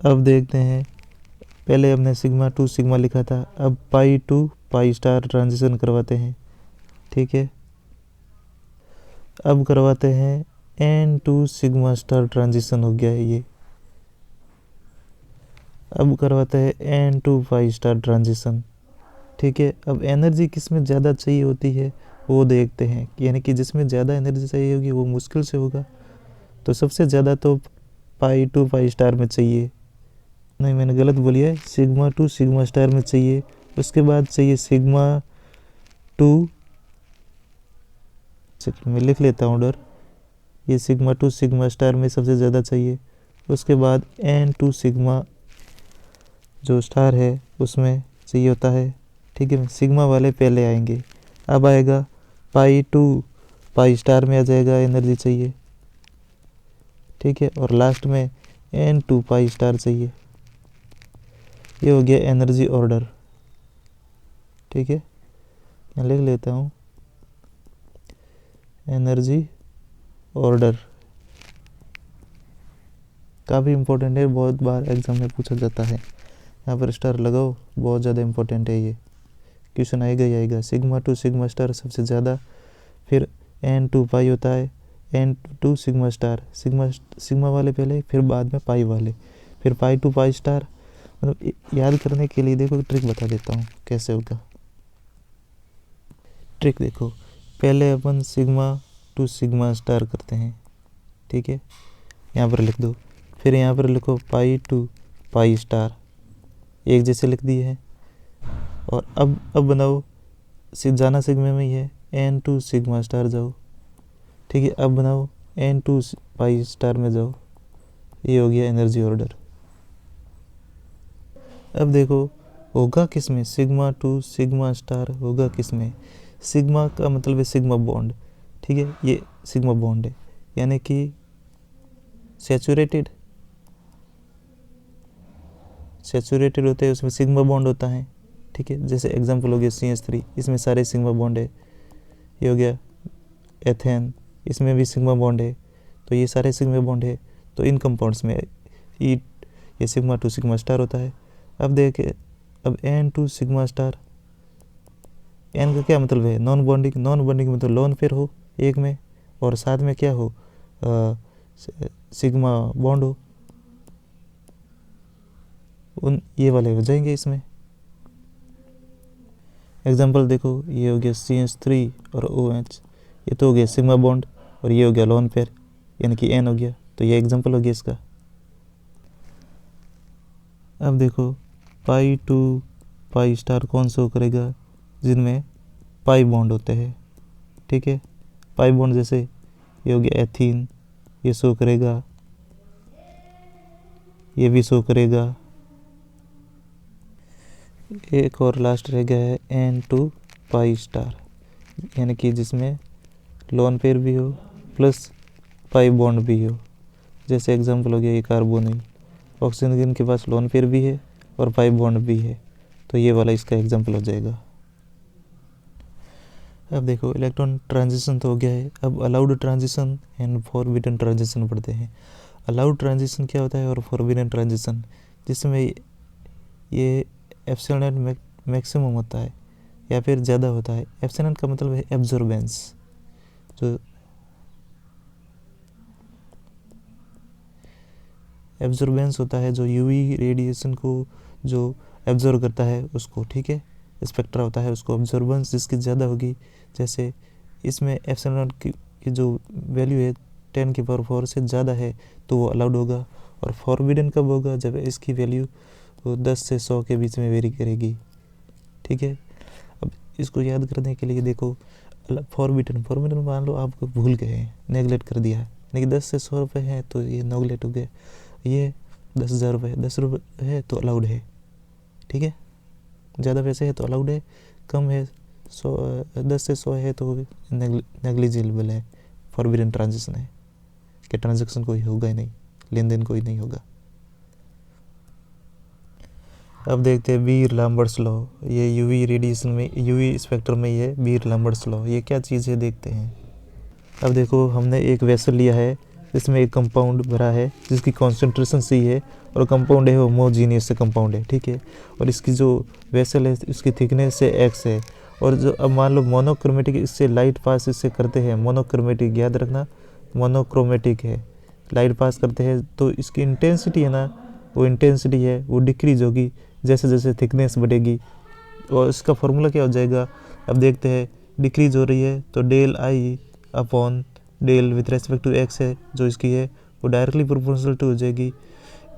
अब देखते हैं, पहले हमने सिग्मा टू सिग्मा लिखा था, अब pi to pi star transition करवाते हैं, ठीक है। अब करवाते हैं N to sigma star transition हो गया है ये। अब करवाते हैं N to pi star transition, ठीक है। अब एनर्जी किस में ज़्यादा चाहिए होती है वो देखते हैं, यानी कि जिसमें ज़्यादा एनर्जी चाहिए होगी वो मुश्किल से होगा। तो सबसे ज़्यादा तो पाई टू पाई स्टार में चाहिए, नहीं मैंने गलत बोली है, सिग्मा टू सिग्मा स्टार में चाहिए। उसके बाद चाहिए सिग्मा टू, मैं लिख लेता हूँ ऑर्डर, ये सिग्मा टू सिग्मा स्टार में सबसे ज़्यादा चाहिए। उसके बाद एन टू सिग्मा जो स्टार है उसमें चाहिए होता है, ठीक है। सिग्मा वाले पहले आएंगे, अब आएगा पाई टू पाई स्टार में आ जाएगा, एनर्जी चाहिए, ठीक है। और लास्ट में एन टू पाई स्टार चाहिए। ये हो गया एनर्जी ऑर्डर, ठीक है। मैं लिख लेता हूँ एनर्जी ऑर्डर, काफ़ी इम्पोर्टेंट है, बहुत बार एग्जाम में पूछा जाता है। यहाँ पर स्टार लगाओ, बहुत ज़्यादा इम्पोर्टेंट है, ये क्वेश्चन आएगा ही आएगा। सिग्मा टू सिग्मा स्टार सबसे ज़्यादा, फिर एन टू पाई होता है, N to sigma star, sigma वाले पहले, फिर बाद में पाई वाले, फिर पाई टू पाई स्टार। मतलब याद करने के लिए देखो ट्रिक बता देता हूँ कैसे होगा। ट्रिक देखो, पहले अपन सिग्मा टू सिग्मा स्टार करते हैं, ठीक है, यहाँ पर लिख दो। फिर यहाँ पर लिखो पाई टू पाई स्टार, एक जैसे लिख दिए हैं। और अब बनाओ, जाना सिग्मा में ही है, एन टू सिग्मा स्टार जाओ, ठीक है। अब बनाओ एन टू पाई स्टार में जाओ, ये हो गया एनर्जी ऑर्डर। अब देखो होगा किस में, सिग्मा टू सिग्मा स्टार होगा किस में? सिग्मा का मतलब है सिग्मा बॉन्ड, ठीक है, ये सिग्मा बॉन्ड है। यानी कि सैचुरेटेड होते हैं, उसमें सिग्मा बॉन्ड होता है, ठीक है। जैसे एग्जांपल हो गया CH3, इसमें सारे सिग्मा बॉन्ड है। ये हो गया एथेन, इसमें भी सिग्मा बॉन्ड है, तो ये सारे सिग्मा बॉन्ड है। तो इन कंपाउंड्स में ये सिग्मा 2 सिग्मा स्टार होता है। अब देखिए, अब N2 सिग्मा स्टार, N का क्या मतलब है? नॉन बॉन्डिंग मतलब लोन पेयर हो एक में, और साथ में क्या हो, सिग्मा बॉन्ड हो, उन ये वाले हो जाएंगे इसमें। एग्जांपल देखो, ये हो गया CH3 और OH, ये तो हो गया सिग्मा बॉन्ड, और ये हो गया लोन पेयर, यानी कि N हो गया। तो ये एग्जांपल हो गया इसका। अब देखो, पाई टू पाई स्टार कौन शो करेगा? जिनमें पाई बॉन्ड होते हैं, ठीक है। पाई बॉन्ड जैसे ये हो गया एथीन, ये शो करेगा, ये भी शो करेगा। एक और लास्ट रह गया है N2 पाई स्टार, यानी कि जिसमें लोन पेयर भी हो प्लस पाई बॉन्ड भी हो। जैसे एग्जांपल हो गया ये कार्बोनिल, ऑक्सीजन के पास लोन पेयर भी है और पाई बॉन्ड भी है, तो ये वाला इसका एग्जांपल हो जाएगा। अब देखो, इलेक्ट्रॉन ट्रांजिशन तो हो गया है। अब allowed transition and forbidden transition पढ़ते हैं। अलाउड ट्रांजिशन क्या होता है और फॉरबिडन ट्रांजिशन, जिसमें ये एप्सिलॉन मैक्सिमम होता है या फिर ज़्यादा होता है। एप्सिलॉन का मतलब है एब्जॉर्बेंस, जो एब्जॉर्बेंस होता है, जो यूवी रेडिएशन को जो एब्जॉर्ब करता है उसको, ठीक है। स्पेक्ट्रा होता है, उसको एब्जॉर्बेंस जिसकी ज़्यादा होगी, जैसे इसमें एप्सिलॉन की जो वैल्यू है 10⁴ से ज़्यादा है, तो वो अलाउड होगा। और फॉरबिडन कब होगा? जब इसकी वैल्यू 10 से 100 के बीच में वेरी करेगी, ठीक है। अब इसको याद करने के लिए देखो, फॉरबिडन मान लो आप भूल गए हैं, नेगलेक्ट कर दिया है, यानी कि 10 से 100 रुपये है तो ये नेगलेक्ट हो गया। ये 10,000 रुपये, 10 रुपये है तो अलाउड है, ठीक है। ज़्यादा पैसे है तो अलाउड है, कम है 10 से 100 है तो नेग्लिजिबल है, फॉरबिडन ट्रांजेक्शन है, कि ट्रांजेक्शन कोई होगा ही नहीं, लेन देन कोई नहीं होगा। अब देखते हैं बीर लैम्बर्ट्स लॉ। ये यूवी रेडिएशन में, यूवी स्पेक्ट्रम में ये बीर लैम्बर्ट्स लॉ, ये क्या चीज़ है देखते हैं। अब देखो, हमने एक वेसल लिया है, इसमें एक कंपाउंड भरा है जिसकी कॉन्सेंट्रेशन C है, और कंपाउंड है होमोजीनियस से कंपाउंड है, ठीक है। और इसकी जो वेसल है उसकी थिकनेस से X है। और जो अब मान लो मोनोक्रोमेटिक, इससे लाइट पास इससे करते हैं, मोनोक्रोमेटिक याद रखना, मोनोक्रोमेटिक है, लाइट पास करते हैं, तो इसकी इंटेंसिटी है ना, वो इंटेंसिटी है वो डिक्रीज होगी जैसे जैसे थिकनेस बढ़ेगी। और इसका फॉर्मूला क्या हो जाएगा? अब देखते हैं, डिक्रीज हो रही है तो del I upon del with respect to X है जो इसकी है, वो डायरेक्टली प्रोपोर्शनल टू हो जाएगी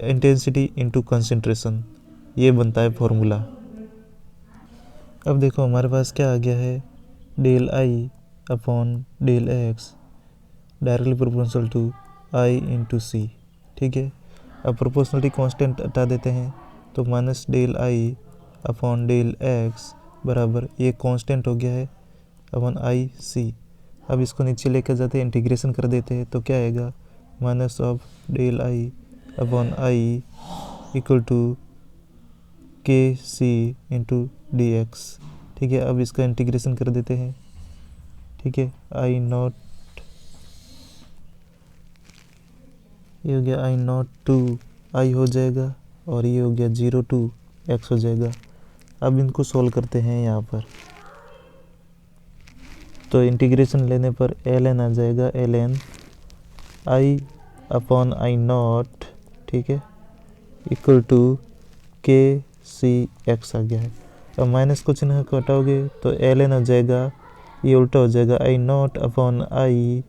इंटेंसिटी इनटू कंसंट्रेशन। ये बनता है फॉर्मूला। अब देखो, हमारे पास क्या आ गया है, del I upon del X directly proportional to I into C, ठीक है। अब प्रोपोर्शनलिटी कांस्टेंट हटा देते हैं, तो minus del I upon del X बराबर, ये कांस्टेंट हो गया है, अपॉन IC। अब इसको नीचे लेकर जाते हैं, इंटीग्रेशन कर देते हैं, तो क्या आएगा, minus of del I upon I equal to KC into DX, ठीक है। अब इसका इंटीग्रेशन कर देते हैं, ठीक है। आई नॉट, ये हो गया आई नॉट टू आई हो जाएगा, और ये हो गया 0 to X हो जाएगा। अब इनको सोल्व करते हैं यहाँ पर, तो इंटीग्रेशन लेने पर ln आ जाएगा, ln I upon I not, ठीक है, इक्वल टू KCX आ गया है। अब माइनस को चिन्ह को हटाओगे तो ln हो जाएगा, ये उल्टा हो जाएगा, I naught upon I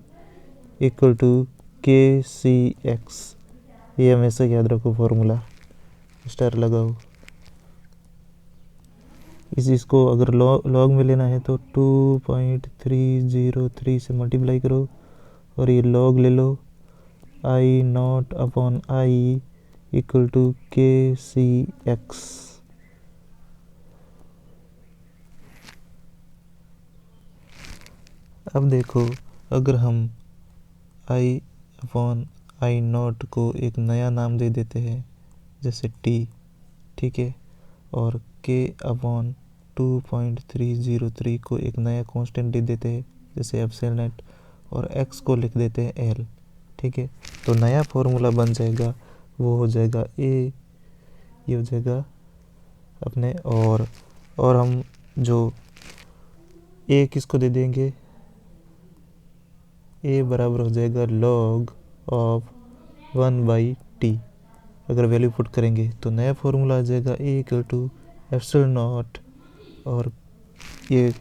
equal to KCX। ये हमेशा याद रखो फॉर्मूला, स्टार लगाओ। इसको अगर लॉग में लेना है तो 2.303 से मल्टीप्लाई करो, और ये लॉग ले लो, I naught upon I equal to KCX। अब देखो, अगर हम I/I0 को एक नया नाम दे देते हैं जैसे T, ठीक है, और K/2.303 को एक नया कांस्टेंट दे देते हैं जैसे एप्सिलॉन, और x को लिख देते हैं L, ठीक है। तो नया फॉर्मूला बन जाएगा, वो हो जाएगा A, ये हो जाएगा अपने, और हम जो A किसको दे देंगे, A बराबर हो जाएगा log ऑफ 1/t। अगर वैल्यू पुट करेंगे तो नया फॉर्मूला आ जाएगा A = एप्सिलॉन नॉट, और ये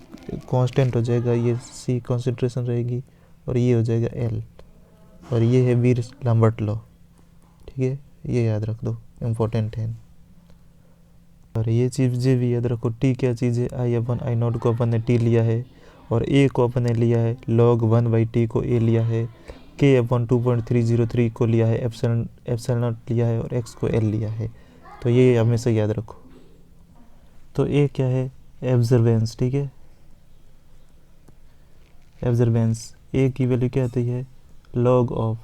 कांस्टेंट हो जाएगा, ये C कॉन्सेंट्रेशन रहेगी, और ये हो जाएगा L, और ये है बीर-लैम्बर्ट लॉ, ठीक है, ये याद रख दो, इम्पोर्टेंट है। और ये चीज़ें भी याद रखो, T क्या चीज़ है, I/I0 को अपन ने T लिया है, और A को अपन ने लिया है log 1/t को A लिया है, K/2.303 को लिया है, एप्सिलॉन लिया है, और x को L लिया है। तो ये हमेशा याद रखो। तो A क्या है, एब्जर्वेंस, ठीक है, एब्जर्वेंस। A की वैल्यू क्या आती है, log ऑफ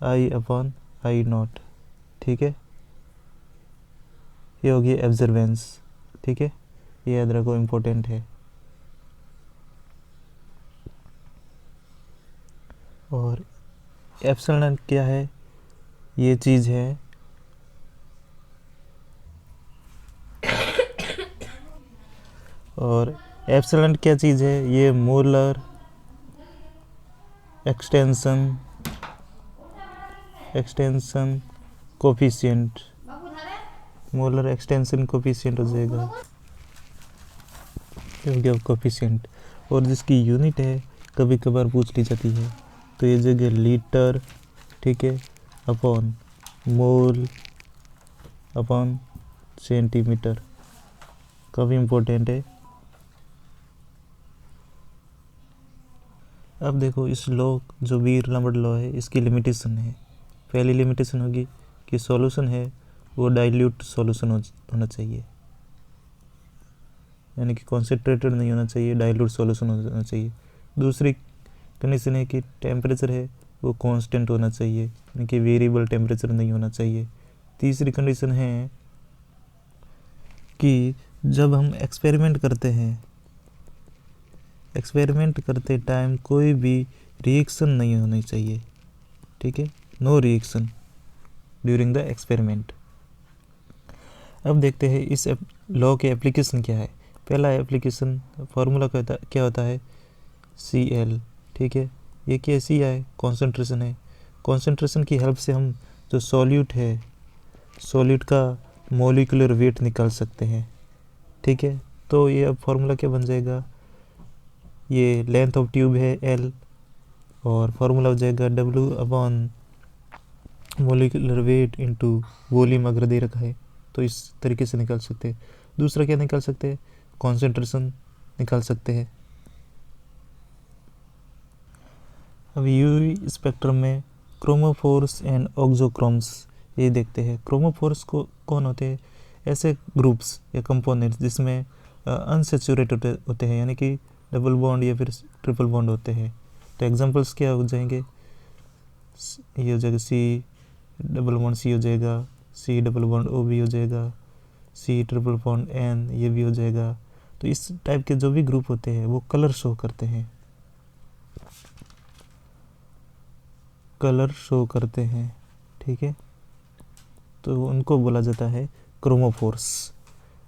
I/I0, ठीक है, ये होगी एब्जर्वेंस, ठीक है, ये याद रखो, इम्पोर्टेंट है। और एप्सिलॉन क्या है, ये चीज़ है, और एप्सिलॉन क्या चीज़ है, ये molar extension coefficient, molar extension coefficient हो जाएगा, क्योंकि कोफिशिएंट, और जिसकी यूनिट है कभी कभार पूछ ली जाती है, तो ये जगह लीटर, ठीक है, अपॉन मोल अपॉन सेंटीमीटर, काफ़ी इम्पोर्टेंट है। अब देखो, इस लॉ जो बीर-लैम्बर्ट लॉ है, इसकी लिमिटेशन है। पहली लिमिटेशन होगी कि सॉल्यूशन है वो डाइल्यूट सॉल्यूशन होना चाहिए, यानी कि कॉन्सेंट्रेटेड नहीं होना चाहिए, डाइल्यूट सॉल्यूशन होना चाहिए। दूसरी कंडीशन है कि टेम्परेचर है वो कांस्टेंट होना चाहिए, यानी कि वेरिएबल टेम्परेचर नहीं होना चाहिए। तीसरी कंडीशन है कि जब हम एक्सपेरिमेंट करते टाइम कोई भी रिएक्शन नहीं होनी चाहिए, ठीक है, no reaction during the experiment. अब देखते हैं इस लॉ के एप्लीकेशन क्या है। पहला एप्लीकेशन फार्मूला क्या होता है, Cl, ठीक है, ये क्या सी है, कॉन्सेंट्रेशन है। कॉन्सेंट्रेशन की हेल्प से हम जो सॉल्यूट है, सॉल्यूट का मोलिकुलर वेट निकाल सकते हैं, ठीक है। तो ये अब फार्मूला क्या बन जाएगा, ये लेंथ ऑफ ट्यूब है L, और फार्मूला हो जाएगा W upon molecular weight into volume अगर दे रखा है, तो इस तरीके से निकाल सकते हैं। दूसरा क्या निकाल सकते हैं, कॉन्सेंट्रेशन निकाल सकते हैं। अब यूवी स्पेक्ट्रम में क्रोमोफोर्स एंड ऑक्सोक्रोम्स ये देखते हैं। क्रोमोफोर्स को कौन होते हैं, ऐसे ग्रुप्स या कंपोनेंट्स जिसमें अनसेचुरेटेड होते हैं, यानी कि डबल बॉन्ड या फिर ट्रिपल बॉन्ड होते हैं। तो एग्जांपल्स क्या हो जाएंगे, ये हो जाएगा C डबल बॉन्ड C हो जाएगा, C डबल बॉन्ड O भी हो जाएगा, C ट्रिपल बॉन्ड N ये भी हो जाएगा। तो इस टाइप के जो भी ग्रुप होते हैं वो कलर शो करते हैं, ठीक है, तो उनको बोला जाता है क्रोमोफोर्स।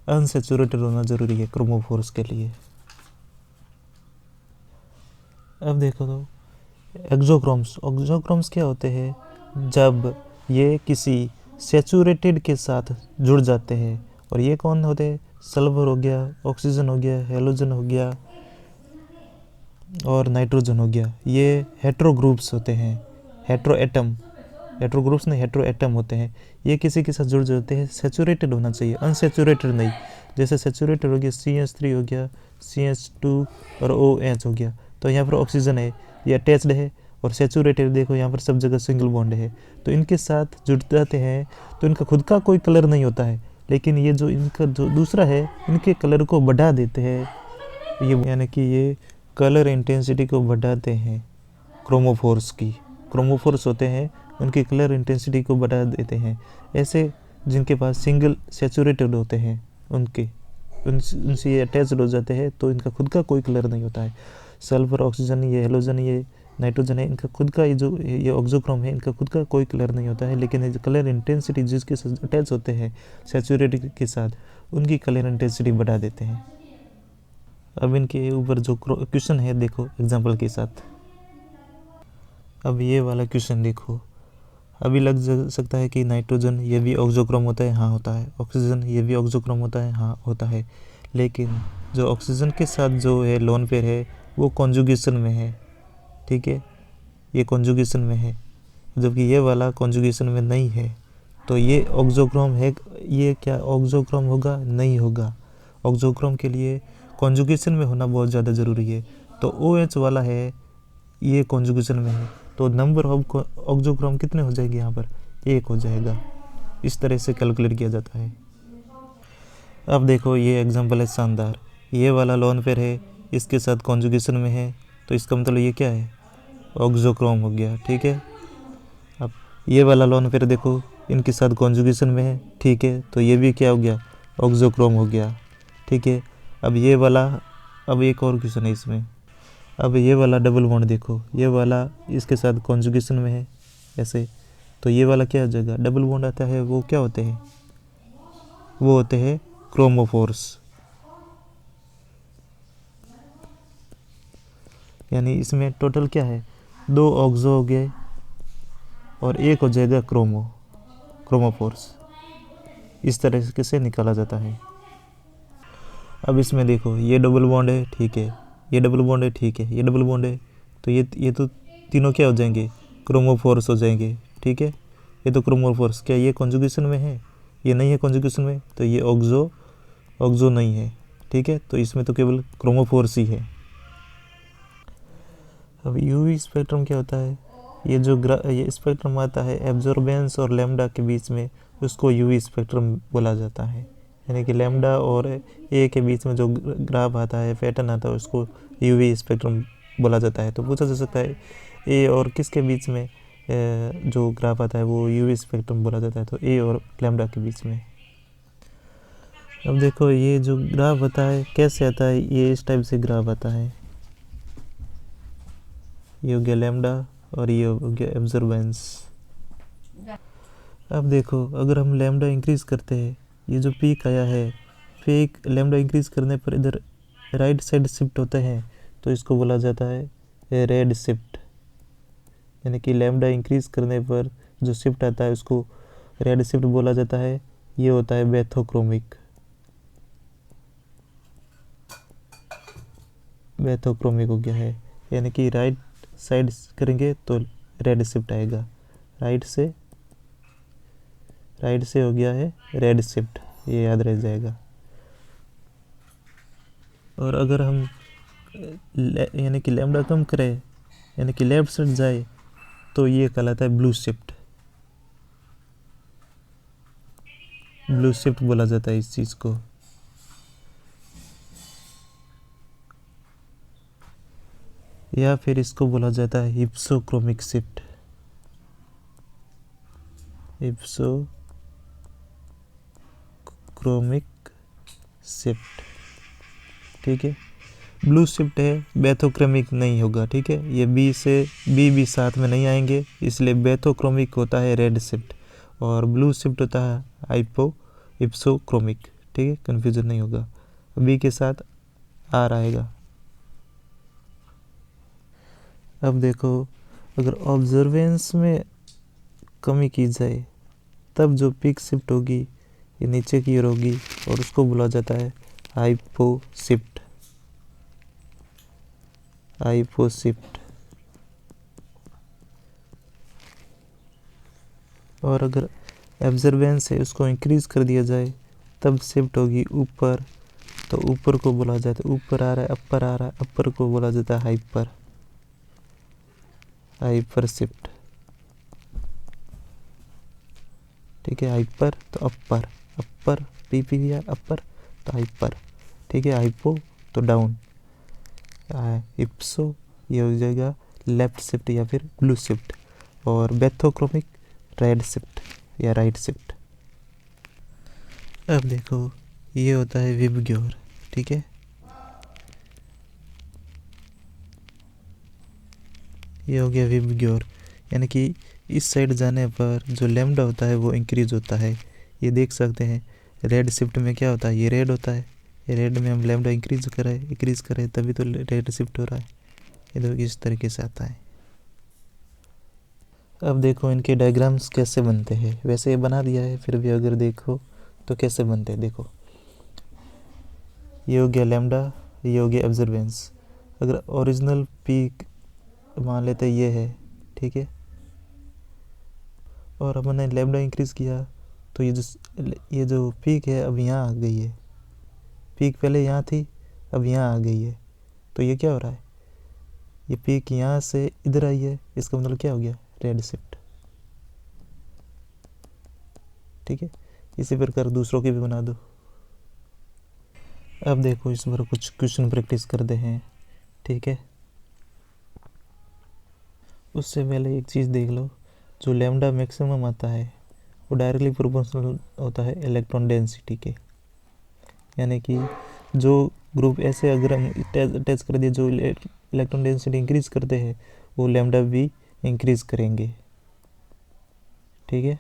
अनसेचुरेटेड होना जरूरी है क्रोमोफोर्स के लिए। अब देखो तो एक्सोक्रोम्स क्या होते हैं, जब ये किसी सेचुरेटेड के साथ जुड़ जाते हैं, और ये कौन होते हैं, सल्फर हो गया, ऑक्सीजन हो गया, हेलोजन हो गया और नाइट्रोजन हो गया। ये हेट्रो ग्रुप्स होते हैं, हेट्रो एटम होते हैं। ये किसी के साथ जुड़ जाते हैं, सेचुरेटेड होना चाहिए, अनसेचुरेटेड नहीं। जैसे सेचुरेटेड हो गया CH3 हो गया, CH2 और OH हो गया, तो यहाँ पर ऑक्सीजन है, ये अटैच्ड है, और सेचुरेटेड देखो यहाँ पर सब जगह सिंगल बॉन्ड है। तो इनके साथ जुड़ जाते हैं तो इनका खुद का कोई कलर नहीं होता है, लेकिन ये जो इनका जो दूसरा है इनके कलर को बढ़ा देते हैं, ये यानी कि ये कलर इंटेंसिटी को बढ़ाते हैं क्रोमोफोर्स की। क्रोमोफोर्स होते हैं, उनकी कलर इंटेंसिटी को बढ़ा देते हैं। ऐसे जिनके पास सिंगल सैचुरेटेड होते हैं उनसे ये अटैच्ड हो जाते हैं, तो इनका खुद का कोई कलर नहीं होता है। सल्फर, ऑक्सीजन, ये हेलोजन, ये नाइट्रोजन है, इनका खुद का ये ऑक्सोक्रोम है, इनका खुद का कोई कलर नहीं होता है। लेकिन ये कलर इंटेंसिटी जिसके साथ अटैच होते हैं सैचुरेटेड के साथ, उनकी कलर इंटेंसिटी बढ़ा देते हैं। अब इनके ऊपर जो क्वेश्चन है देखो एग्जाम्पल के साथ। अब ये वाला क्वेश्चन देखो, अभी लग सकता है कि नाइट्रोजन ये भी ऑक्सोक्रोम होता है, हाँ होता है। ऑक्सीजन ये भी ऑक्सोक्रोम होता है, हाँ होता है। लेकिन जो ऑक्सीजन के साथ जो है लोन पेयर है वो कॉन्जुगेशन में है, ठीक है, ये कॉन्जुगेशन में है, जबकि ये वाला कॉन्जुगेशन में नहीं है। तो ये ऑक्सोक्रोम है, ये क्या ऑक्सोक्रोम होगा? नहीं होगा। ऑक्सोक्रोम के लिए कॉन्जुगेशन में होना बहुत ज़्यादा ज़रूरी है। तो OH वाला है, ये कॉन्जुगेशन में है, तो नंबर ऑफ ऑक्सोक्रोम कितने हो जाएंगे यहाँ पर? 1 हो जाएगा। इस तरह से कैलकुलेट किया जाता है। अब देखो ये एग्जांपल है शानदार। ये वाला लोन पेयर है, इसके साथ कॉन्जुगेशन में है, तो इसका मतलब ये क्या है? ऑक्सोक्रोम हो गया, ठीक है। अब ये वाला लोन पेयर देखो, इनके साथ कॉन्जुगेशन में है, ठीक है, तो ये भी क्या हो गया? ऑक्सोक्रोम हो गया, ठीक है। अब ये वाला, अब एक और क्वेश्चन है इसमें। अब ये वाला डबल बॉन्ड देखो, ये वाला इसके साथ कॉन्जुगेशन में है ऐसे, तो ये वाला क्या हो जाएगा? डबल बॉन्ड आता है, वो क्या होते हैं? वो होते हैं क्रोमोफोर्स। यानी इसमें टोटल क्या है? 2 ऑक्सो हो गए और 1 हो जाएगा क्रोमोफोर्स। इस तरह से निकाला जाता है। अब इसमें देखो, ये डबल बॉन्ड है, ठीक है, ये डबल बॉन्ड है, ठीक है, ये डबल बॉन्ड है, तो ये तो तीनों क्या हो जाएंगे? क्रोमोफोर्स हो जाएंगे, ठीक है। ये तो क्रोमोफोर्स, क्या ये कॉन्जुगेशन में है? ये नहीं है कॉन्जुगेशन में, तो ये ऑक्सो नहीं है, ठीक है। तो इसमें तो केवल क्रोमोफोर्स ही है। अब यूवी स्पेक्ट्रम क्या होता है? ये स्पेक्ट्रम आता है एब्जॉर्बेंस और लैम्डा के बीच में, उसको यूवी स्पेक्ट्रम बोला जाता है। यानी कि लैम्डा और ए के बीच में जो ग्राफ आता है, पैटर्न आता है, उसको यूवी स्पेक्ट्रम बोला जाता है। तो पूछा जा सकता है ए और किसके बीच में जो ग्राफ आता है वो यूवी स्पेक्ट्रम बोला जाता है, तो ए और लैम्डा के बीच में। अब देखो ये जो ग्राफ आता है कैसे आता है? ये इस टाइप से ग्राफ आता है, ये हो गया लैम्डा और ये हो गया एब्जॉर्बेंस। अब देखो अगर हम लैम्डा इंक्रीज करते हैं, ये जो पीक आया है, पीक लैम्डा इंक्रीज करने पर इधर राइट साइड शिफ्ट होते हैं, तो इसको बोला जाता है रेड शिफ्ट। यानी कि लैम्डा इंक्रीज करने पर जो शिफ्ट आता है उसको रेड शिफ्ट बोला जाता है। ये होता है बेथोक्रोमिक हो गया है। यानी कि राइट साइड करेंगे तो रेड शिफ्ट आएगा, राइट से हो गया है रेड शिफ्ट, ये याद रह जाएगा। और अगर हम यानी कि लैम्डा कम करें, यानी कि लेफ्ट साइड जाए, तो ये कहलाता है ब्लू शिफ्ट बोला जाता है इस चीज़ को। या फिर इसको बोला जाता है हिप्सोक्रोमिक शिफ्ट। ठीक है। ब्लू शिफ्ट है, बेथोक्रोमिक नहीं होगा, ठीक है। ये बी से बी साथ में नहीं आएंगे, इसलिए बेथोक्रोमिक होता है रेड शिफ्ट, और ब्लू शिफ्ट होता है हिप्सोक्रोमिक, ठीक है, कन्फ्यूजन नहीं होगा। बी के साथ आर आएगा। अब देखो अगर ऑब्जर्वेंस में कमी की जाए तब जो पीक शिफ्ट होगी ये नीचे की ओर होगी, और उसको बोला जाता है हाइपो शिफ्ट। और अगर ऑब्जर्वेंस है उसको इंक्रीज कर दिया जाए तब शिफ्ट होगी ऊपर, तो ऊपर को बोला जाता है, ऊपर आ रहा है, अपर आ रहा है, अपर को बोला जाता है हाइपर शिफ्ट, ठीक है। हाइपर तो अपर PPR अपर, तो हाइपर, ठीक है। हाइपो तो डाउन, हिप्सो ये हो जाएगा लेफ़्ट शिफ्ट या फिर ब्लू शिफ्ट, और बेथोक्रोमिक रेड शिफ्ट या राइट शिफ्ट। अब देखो ये होता है विबग्योर, ठीक है। ये हो गया विबग्योर, यानी कि इस साइड जाने पर जो लैम्डा होता है वो इंक्रीज होता है। ये देख सकते हैं रेड शिफ्ट में क्या होता है, ये रेड होता है, ये रेड में हम लैम्डा इंक्रीज करें तभी तो रेड शिफ्ट हो रहा है। ये देखो इस तरीके से आता है। अब देखो इनके डायग्राम्स कैसे बनते हैं, वैसे ये बना दिया है, फिर भी अगर देखो तो कैसे बनते हैं। देखो ये हो गया लैम्डा, ये हो गया ऑब्जर्वेंस। अगर ओरिजिनल पीक मान लेते ये है, ठीक है, और हमने लैम्डा इंक्रीज किया तो ये जो पीक है अब यहाँ आ गई है। पीक पहले यहाँ थी, अब यहाँ आ गई है। तो ये क्या हो रहा है, ये पीक यहाँ से इधर आई है, इसका मतलब क्या हो गया, रेड शिफ्ट, ठीक है। इसी प्रकार दूसरों की भी बना दो। अब देखो इस पर कुछ क्वेश्चन प्रैक्टिस करते हैं, ठीक है। उससे पहले एक चीज़ देख लो, जो लैम्डा मैक्सिमम आता है वो डायरेक्टली प्रोपोर्शनल होता है इलेक्ट्रॉन डेंसिटी के। यानी कि जो ग्रुप ऐसे अगर हम अटैच कर दिए जो इलेक्ट्रॉन डेंसिटी इंक्रीज करते हैं वो लैम्डा भी इंक्रीज करेंगे, ठीक है।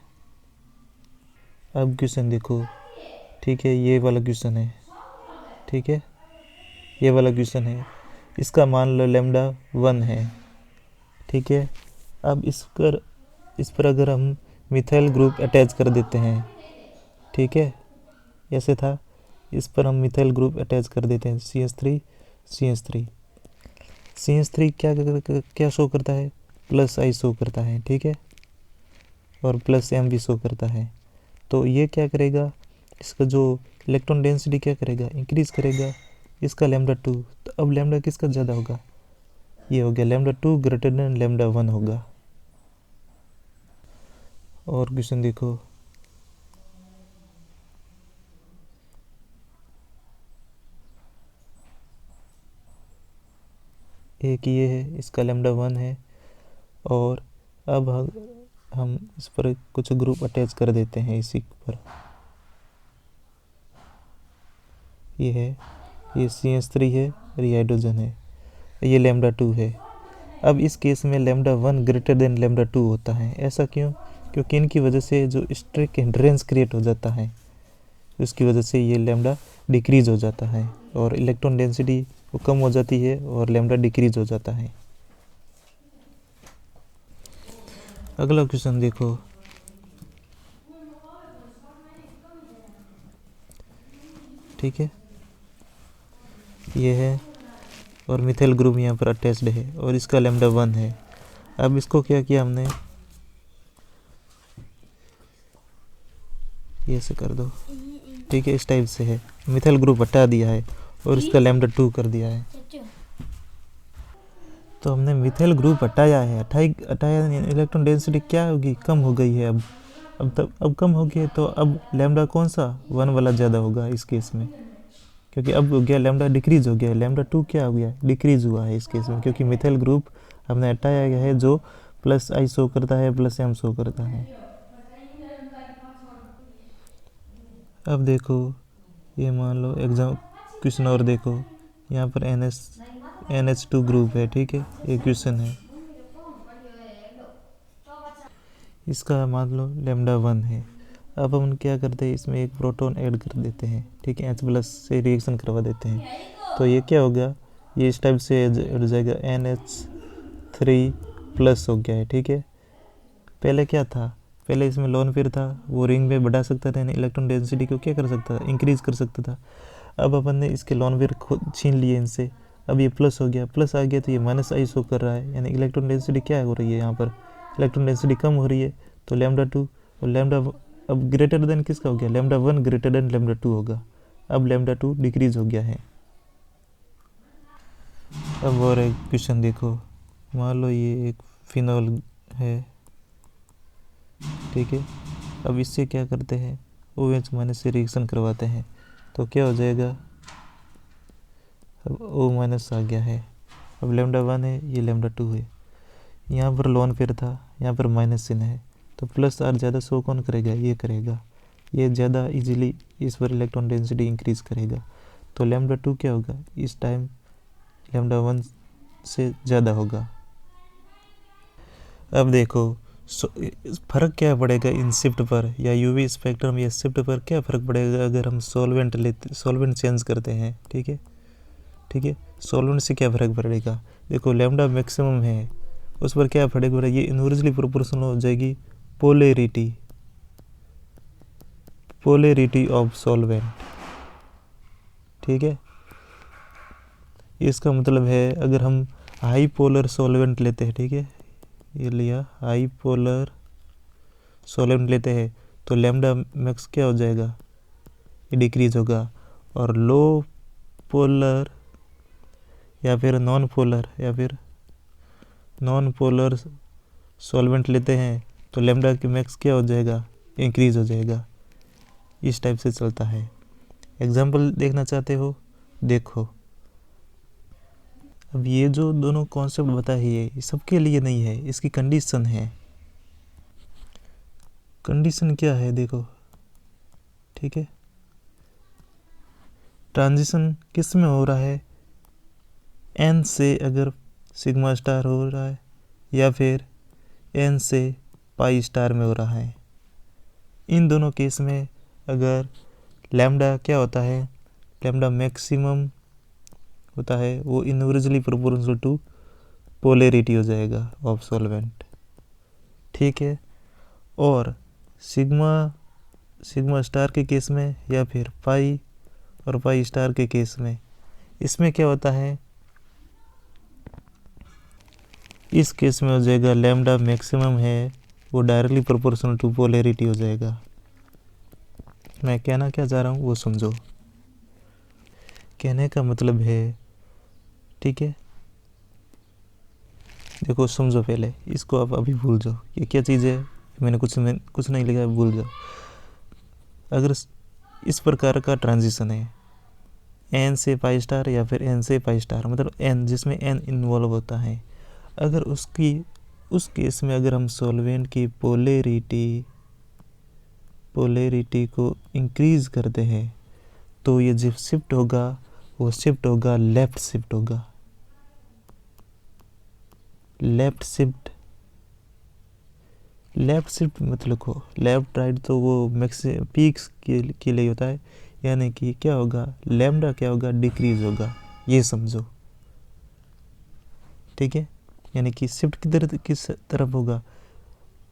अब क्वेश्चन देखो, ठीक है, ये वाला क्वेश्चन है, ठीक है, ये वाला क्वेश्चन है, इसका मान लो लैम्डा 1 है, ठीक है। अब इस पर अगर हम मिथाइल ग्रुप अटैच कर देते हैं, ठीक है, ऐसे था, इस पर हम मिथाइल ग्रुप अटैच कर देते हैं CH3 क्या शो करता है, +I शो करता है, ठीक है, और +M भी शो करता है। तो ये क्या करेगा, इसका जो इलेक्ट्रॉन डेंसिटी क्या करेगा, इंक्रीज करेगा, इसका लैम्डा 2। तो अब लैम्डा किसका ज़्यादा होगा, ये हो गया लैम्डा 2 ग्रेटर देन लैम्डा 1 होगा। और क्वेश्चन देखो, एक ये है, इसका लैम्डा 1 है, और अब हम इस पर कुछ ग्रुप अटैच कर देते हैं इसी पर। ये है, ये CH3 है और ये हाइड्रोजन है, ये लैम्डा 2 है। अब इस केस में लैम्डा 1 ग्रेटर देन लैम्डा 2 होता है। ऐसा क्यों, क्योंकि इनकी वजह से जो स्ट्रिक हिंड्रेंस क्रिएट हो जाता है, उसकी वजह से ये लैम्डा डिक्रीज हो जाता है और इलेक्ट्रॉन डेंसिटी वो कम हो जाती है और लैम्डा डिक्रीज हो जाता है। अगला क्वेश्चन देखो, ठीक है, ये है और मिथाइल ग्रुप यहाँ पर अटैच्ड है और इसका लैम्डा 1 है। अब इसको क्या किया हमने, ये से कर दो, ठीक है, इस टाइप से है, मिथाइल ग्रुप हटा दिया है और इसका लैम्डा 2 कर दिया है। तो हमने मिथाइल ग्रुप हटाया है, हटाया इलेक्ट्रॉन डेंसिटी क्या होगी, कम हो गई है। अब कम हो गई है, तो अब लैम्डा कौन सा 1 वाला ज़्यादा होगा इस केस में, क्योंकि अब हो गया लैम्डा डिक्रीज हो गया, लैम्डा 2 क्या हो गया, डिक्रीज हुआ है इस केस में, क्योंकि मिथाइल ग्रुप हमने हटाया गया है जो +I शो करता है, +M शो करता है। अब देखो ये मान लो एग्जाम क्वेश्चन और देखो, यहाँ पर NH2 ग्रुप है, ठीक है, ये क्वेश्चन है, इसका मान लो लैम्डा 1 है। अब हम क्या करते हैं, इसमें एक प्रोटॉन ऐड कर देते हैं, ठीक है, H+ से रिएक्शन करवा देते हैं, तो ये क्या होगा, ये इस टाइप से हो जाएगा, NH3+ हो गया है, ठीक है। पहले क्या था, पहले इसमें लोन पेयर था, वो रिंग में बढ़ा सकता था, यानी इलेक्ट्रॉन डेंसिटी को क्या कर सकता था, इंक्रीज कर सकता था। अब अपन ने इसके लोन पेयर छीन लिए इनसे, अब ये प्लस हो गया, प्लस आ गया तो ये -I शो कर रहा है, यानी इलेक्ट्रॉन डेंसिटी क्या हो रही है, यहाँ पर इलेक्ट्रॉन डेंसिटी कम हो रही है। तो लैम्डा 2 और लैम्डा अब ग्रेटर देन किसका हो गया, लैम्डा 1 ग्रेटर देन लैम्डा 2 होगा। अब लैम्डा 2 डिक्रीज हो गया है। अब और एक क्वेश्चन देखो, मान लो ये एक फिनॉल है, ठीक है। अब इससे क्या करते हैं, OH- से रिएक्शन करवाते हैं, तो क्या हो जाएगा, अब O- आ गया है। अब लैम्डा 1 है, ये लैम्डा 2 है। यहाँ पर लोन पेयर था, यहाँ पर माइनस चिन्ह है, तो प्लस आर ज़्यादा शो कौन करेगा, ये करेगा, ये ज़्यादा इजीली इस पर इलेक्ट्रॉन डेंसिटी इंक्रीज करेगा। तो लैम्डा 2 क्या होगा, इस टाइम लैम्डा 1 से ज़्यादा होगा। अब देखो फ़र्क क्या पड़ेगा इन शिफ्ट पर या यूवी स्पेक्ट्रम या शिफ्ट पर क्या फ़र्क पड़ेगा अगर हम सॉल्वेंट चेंज करते हैं। ठीक है, सॉल्वेंट से क्या फ़र्क पड़ेगा, देखो लैम्डा मैक्सिमम है, उस पर क्या फ़र्क पड़ेगा, ये इन्वर्सली प्रोपोर्शनल हो जाएगी पोलैरिटी ऑफ सॉल्वेंट। ठीक है, इसका मतलब है अगर हम हाई पोलर सॉल्वेंट लेते हैं, ठीक है, ये लिया हाई पोलर सॉल्वेंट लेते हैं, तो लैम्डा मैक्स क्या हो जाएगा, ये डिक्रीज होगा। और लो पोलर या फिर नॉन पोलर सॉल्वेंट लेते हैं तो लैम्डा की मैक्स क्या हो जाएगा, इंक्रीज हो जाएगा। इस टाइप से चलता है। एग्जाम्पल देखना चाहते हो, देखो अब ये जो दोनों कॉन्सेप्ट बताए हैं ये सबके लिए नहीं है, इसकी कंडीशन है। कंडीशन क्या है देखो, ठीक है, ट्रांजिशन किस में हो रहा है, एन से अगर सिग्मा स्टार हो रहा है या फिर एन से पाई स्टार में हो रहा है। इन दोनों केस में अगर लैम्डा क्या होता है, लैम्डा मैक्सिमम होता है, वो इनवर्सली प्रोपोर्शनल टू पोलैरिटी हो जाएगा ऑफ सॉल्वेंट। ठीक है, और सिग्मा स्टार के केस में या फिर पाई और पाई स्टार के केस में इसमें क्या होता है, इस केस में हो जाएगा लैम्डा मैक्सिमम है वो डायरेक्टली प्रोपोर्शनल टू पोलैरिटी हो जाएगा। मैं कहना क्या चाह रहा हूँ वो समझो, कहने का मतलब है, ठीक है, देखो समझो, पहले इसको आप अभी भूल जाओ, ये क्या चीज़ है, मैंने कुछ नहीं लिखा, भूल जाओ। अगर इस प्रकार का ट्रांजिशन है एन से पाई स्टार या फिर एन से पाई स्टार, मतलब एन जिसमें एन इन्वॉल्व होता है, अगर उस केस में अगर हम सॉल्वेंट की पोलैरिटी को इंक्रीज करते हैं तो ये जो शिफ्ट होगा वो शिफ्ट होगा लेफ्ट शिफ्ट मतलब लेफ्ट राइट, तो वो पीक्स के लिए होता है, यानी कि क्या होगा, लैम्डा क्या होगा, डिक्रीज होगा, ये समझो। ठीक है, यानी कि शिफ्ट किस तरफ होगा,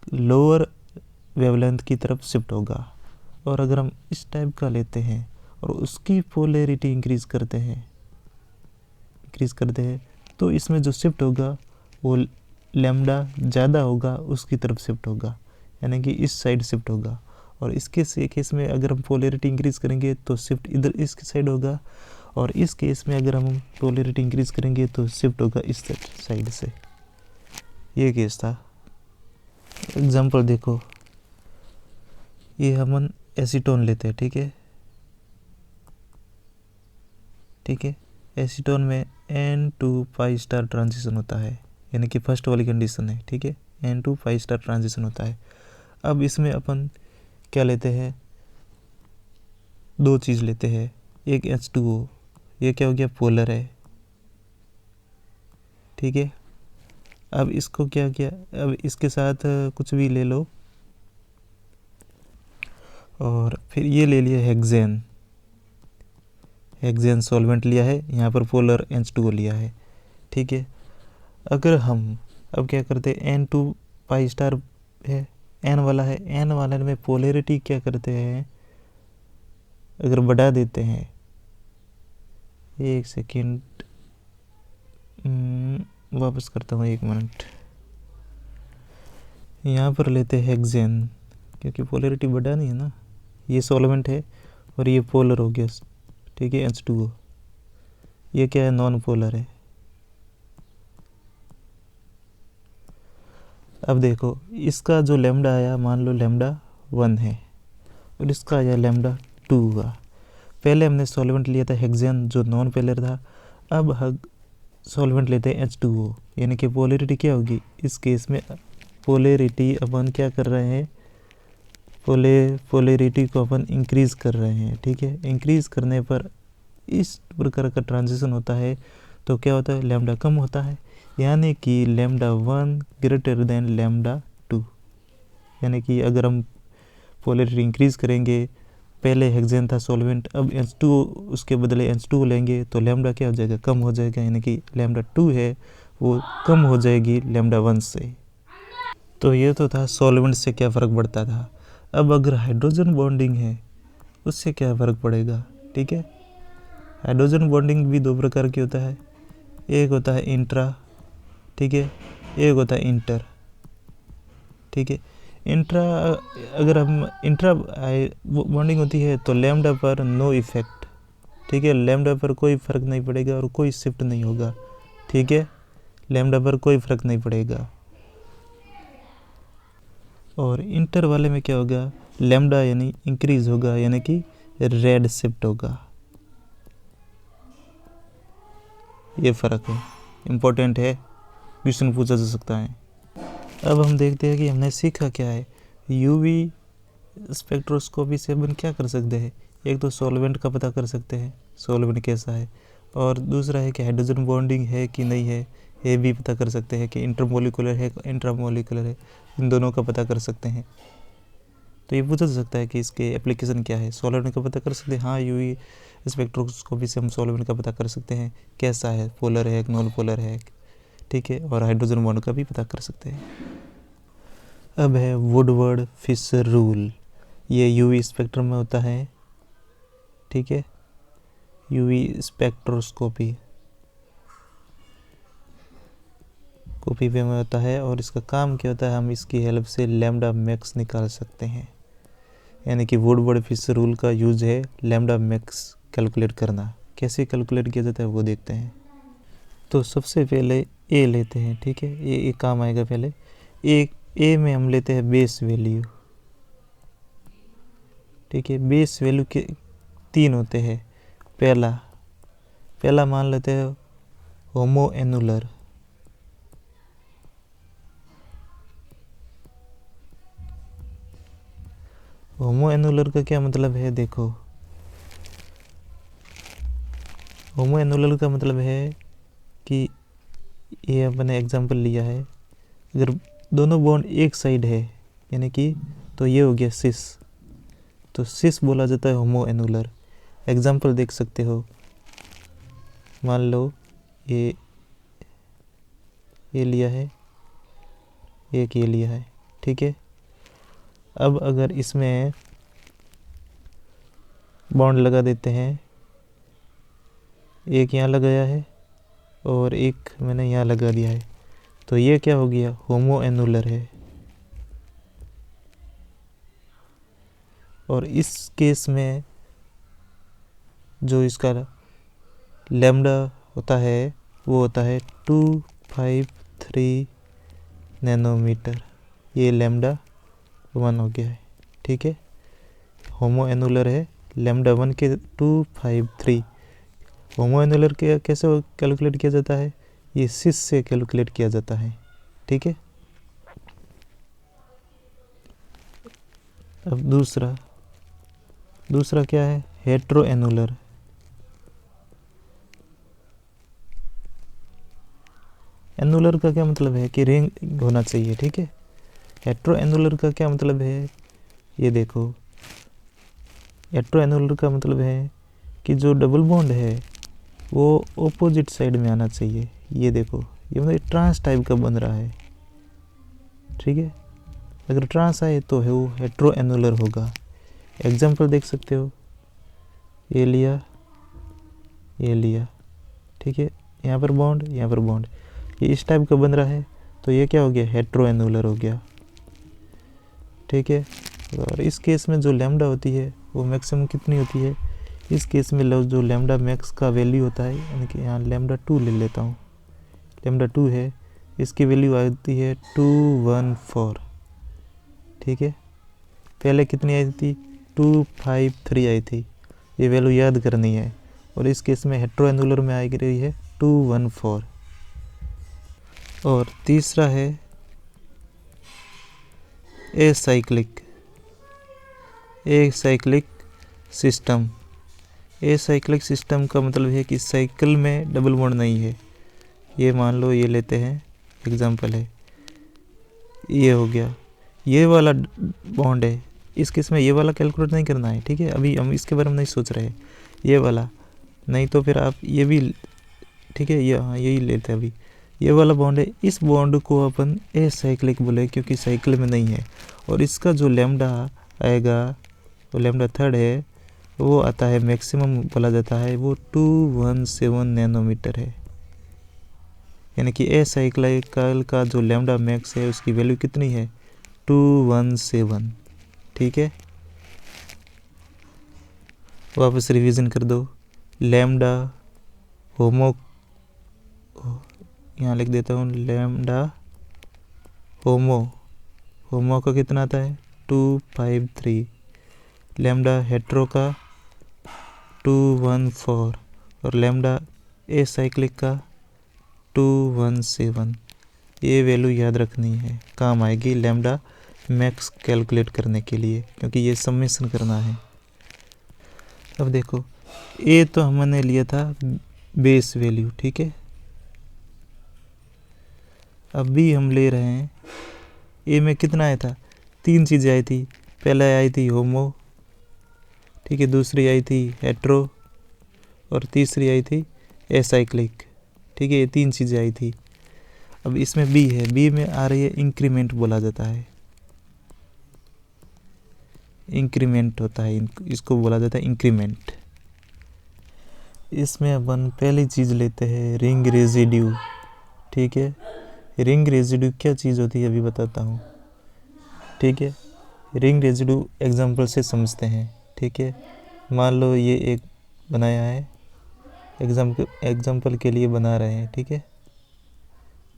लोअर वेवलेंथ की तरफ शिफ्ट होगा। और अगर हम इस टाइप का लेते हैं और उसकी पोलैरिटी इंक्रीज करते हैं तो इसमें जो शिफ्ट होगा वो लैम्डा ज़्यादा होगा, उसकी तरफ शिफ्ट होगा, यानी कि इस साइड शिफ्ट होगा। और इसके केस में अगर हम पोलैरिटी इंक्रीज करेंगे तो शिफ्ट इधर इस साइड होगा, और इस केस में अगर हम पोलैरिटी इंक्रीज करेंगे तो शिफ्ट होगा इस साइड से। ये केस था। एग्जाम्पल देखो, ये हम एसीटोन लेते हैं, ठीक है, एसीटोन में N2 पाई स्टार ट्रांजिशन होता है, यानी कि फर्स्ट वाली कंडीशन है। ठीक है, N2 पाई स्टार ट्रांजिशन होता है। अब इसमें अपन क्या लेते हैं, दो चीज़ लेते हैं, एक H2O, ये क्या हो गया, पोलर है। ठीक है, अब इसको क्या किया, अब इसके साथ कुछ भी ले लो, और फिर ये ले लिया हेक्सेन सॉल्वेंट लिया है, यहाँ पर पोलर H2O लिया है। ठीक है, अगर हम अब क्या करते हैं, N2 पाई स्टार है, N वाला है, N वाले में पोलैरिटी क्या करते हैं, अगर बढ़ा देते हैं, एक सेकेंड वापस करता हूँ, एक मिनट, यहाँ पर लेते हैं हेक्सेन, क्योंकि पोलैरिटी बढ़ा नहीं है ना, ये सॉल्वेंट है और ये पोलर हो गया। ठीक है, H2O, ये क्या है, नॉन पोलर है। अब देखो इसका जो लैम्डा आया, मान लो लैम्डा 1 है और इसका आया लैम्डा 2 हुआ। पहले हमने सॉल्वेंट लिया था हेक्सेन जो नॉन पोलर था, अब सॉल्वेंट लेते हैं H2O, यानी कि पोलैरिटी क्या होगी इस केस में, पोलैरिटी अपन क्या कर रहे हैं, पोलैरिटी को अपन इंक्रीज़ कर रहे हैं, ठीक है। इंक्रीज़ करने पर इस प्रकार का ट्रांजिशन होता है, तो क्या होता है, लैम्डा कम होता है, यानी कि λ1 ग्रेटर देन λ2। यानी कि अगर हम पोलैरिटी इंक्रीज़ करेंगे, पहले हेक्सेन था सॉल्वेंट, अब H2O उसके बदले H2O लेंगे तो लैम्डा क्या हो जाएगा, कम हो जाएगा, यानी कि λ2 है वो कम हो जाएगी λ1 से। तो ये तो था सॉल्वेंट से क्या फ़र्क पड़ता था। अब अगर हाइड्रोजन बॉन्डिंग है उससे क्या फ़र्क पड़ेगा, ठीक है। हाइड्रोजन बॉन्डिंग भी दो प्रकार की होता है, एक होता है इंट्रा, ठीक है, एक होता है इंटर, ठीक है। इंट्रा, अगर हम इंट्रा बॉन्डिंग होती है तो लैम्डा पर नो इफेक्ट, ठीक है, लैम्डा पर कोई फ़र्क नहीं पड़ेगा और कोई शिफ्ट नहीं होगा, ठीक है, लैम्डा पर कोई फ़र्क नहीं पड़ेगा। और इंटर वाले में क्या होगा, लैम्डा यानी इंक्रीज़ होगा, यानी कि रेड शिफ्ट होगा। ये फ़र्क है, इम्पोर्टेंट है, क्वेश्चन पूछा जा सकता है। अब हम देखते हैं कि हमने सीखा क्या है। यूवी स्पेक्ट्रोस्कोपी से अपन क्या कर सकते हैं, एक तो सॉल्वेंट का पता कर सकते हैं, सॉल्वेंट कैसा है, और दूसरा है कि हाइड्रोजन बॉन्डिंग है कि नहीं है, ये भी पता कर सकते हैं कि इंटरमोलिकुलर है इंट्रामोलिकुलर है, इन दोनों का पता कर सकते हैं। तो ये पूछा जा सकता है कि इसके एप्लीकेशन क्या है, सॉल्वेंट का पता कर सकते हैं, हाँ यूवी स्पेक्ट्रोस्कोपी से हम सॉल्वेंट का पता कर सकते हैं कैसा है, पोलर है, नॉन पोलर है, ठीक है, और हाइड्रोजन बॉन्ड का भी पता कर सकते हैं। अब है वुडवर्ड फिशर रूल, ये यूवी स्पेक्ट्रम में होता है, ठीक है, यूवी स्पेक्ट्रोस्कोपी कॉपी पे में होता है, और इसका काम क्या होता है, हम इसकी हेल्प से लैम्डा मैक्स निकाल सकते हैं। यानी कि वुडवर्ड फिशर रूल का यूज है लैम्डा मैक्स कैलकुलेट करना। कैसे कैलकुलेट किया जाता है वो देखते हैं। तो सबसे पहले ए लेते हैं, ठीक है, ये काम आएगा। पहले ए में हम लेते हैं बेस वैल्यू, ठीक है। बेस वैल्यू के 3 होते हैं। पहला मान लेते हैं होमो एनुलर, होमो एनुलर का क्या मतलब है, देखो, होमो एनुलर का मतलब है कि ये अपने एग्जांपल लिया है, अगर दोनों बॉन्ड एक साइड है यानी कि, तो ये हो गया सिस, तो सिस बोला जाता है होमो एनुलर। एग्जांपल देख सकते हो, मान लो ये लिया है, एक ये लिया है, ठीक है। अब अगर इसमें बॉन्ड लगा देते हैं, एक यहाँ लगाया है और एक मैंने यहाँ लगा दिया है, तो ये क्या हो गया, होमो एनुलर है। और इस केस में जो इसका लैम्डा होता है वो होता है 253 नैनोमीटर, ये लैम्डा 1 हो गया है, ठीक है। होमो एनुलर है, लैम्डा 1 के 253। होमो एनुलर के कैसे कैलकुलेट किया जाता है, ये सिस से कैलकुलेट किया जाता है, ठीक है। अब दूसरा क्या है, हेट्रो एनुलर। एनुलर का क्या मतलब है कि रिंग होना चाहिए, ठीक है। हेट्रो एनुलर का क्या मतलब है, ये देखो, हेट्रो एनुलर का मतलब है कि जो डबल बॉन्ड है वो ऑपोजिट साइड में आना चाहिए। ये देखो, ये मतलब ट्रांस टाइप का बन रहा है, ठीक है। अगर ट्रांस आए तो है वो हेट्रो एनुलर होगा। एग्जांपल देख सकते हो, ये लिया, ठीक है, यहाँ पर बॉन्ड, यहाँ पर बॉन्ड, ये इस टाइप का बन रहा है, तो ये क्या हो गया, हेट्रो एनुलर हो गया, ठीक है। और इस केस में जो लैम्डा होती है वो मैक्सिमम कितनी होती है, इस केस में जो लैम्डा मैक्स का वैल्यू होता है, यानी कि यहाँ λ2 ले लेता हूँ, λ2 है, इसकी वैल्यू आती है 214, ठीक है। पहले कितनी आई थी, 253 आई थी, ये वैल्यू याद करनी है। और इस केस में हेट्रो एनुलर में आई रही है 214, और तीसरा है एसाइक्लिक सिस्टम। एसाइक्लिक सिस्टम का मतलब है कि साइकिल में डबल बॉन्ड नहीं है। ये मान लो, ये लेते हैं, एग्जांपल है, ये हो गया, ये वाला बॉन्ड है। इस केस में ये वाला कैलकुलेट नहीं करना है, ठीक है, अभी हम इसके बारे में नहीं सोच रहे हैं, ये वाला नहीं तो फिर आप ये भी, ठीक है, ये हाँ यही लेते हैं अभी। ये वाला बॉन्ड है, इस बॉन्ड को अपन एसाइक्लिक बोले क्योंकि साइकिल में नहीं है। और इसका जो लैम्डा आएगा, वो लैम्डा थर्ड है, वो आता है मैक्सिमम बोला जाता है, वो 217 नैनोमीटर है। यानी कि एसाइक्लिकल का जो लैम्डा मैक्स है उसकी वैल्यू कितनी है, 217। ठीक है, वापस रिवीजन कर दो। लैम्डा होमो, यहाँ लिख देता हूँ, लैम्डा होमो का कितना आता है, 253। लैम्डा हेट्रो का 214 और लैम्डा एसाइक्लिक का 217। ये वैल्यू याद रखनी है, काम आएगी लैम्डा मैक्स कैलकुलेट करने के लिए, क्योंकि ये समेशन करना है। अब देखो, ये तो हमने लिया था बेस वैल्यू, ठीक है। अब भी हम ले रहे हैं, ए में कितना आया था, 3 चीज़ें आई थी। पहले आई थी होमो, ठीक है, दूसरी आई थी हेट्रो और तीसरी आई थी एसाइक्लिक, ठीक है, ये 3 चीज़ें आई थी। अब इसमें बी है, बी में आ रही है इंक्रीमेंट बोला जाता है, इंक्रीमेंट होता है, इसको बोला जाता है इंक्रीमेंट। इसमें अपन पहली चीज़ लेते हैं रिंग रेजिड्यू, ठीक है। रिंग रेजिड्यू क्या चीज़ होती है अभी बताता हूँ, ठीक है। रिंग रेजिड्यू एग्जांपल से समझते हैं, ठीक है। मान लो ये एक बनाया है, एग्जांपल के लिए बना रहे हैं, ठीक है।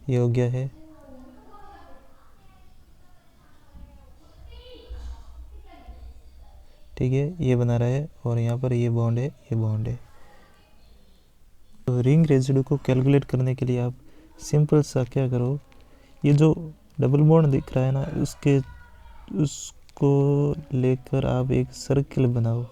ये हो गया है, ठीक है, ये बना रहा है और यहाँ पर ये बॉन्ड है, ये बॉन्ड है। तो रिंग रेजिड्यू को कैलकुलेट करने के लिए आप सिंपल सा क्या करो, ये जो डबल बॉन्ड दिख रहा है ना, उसको लेकर आप एक सर्किल बनाओ,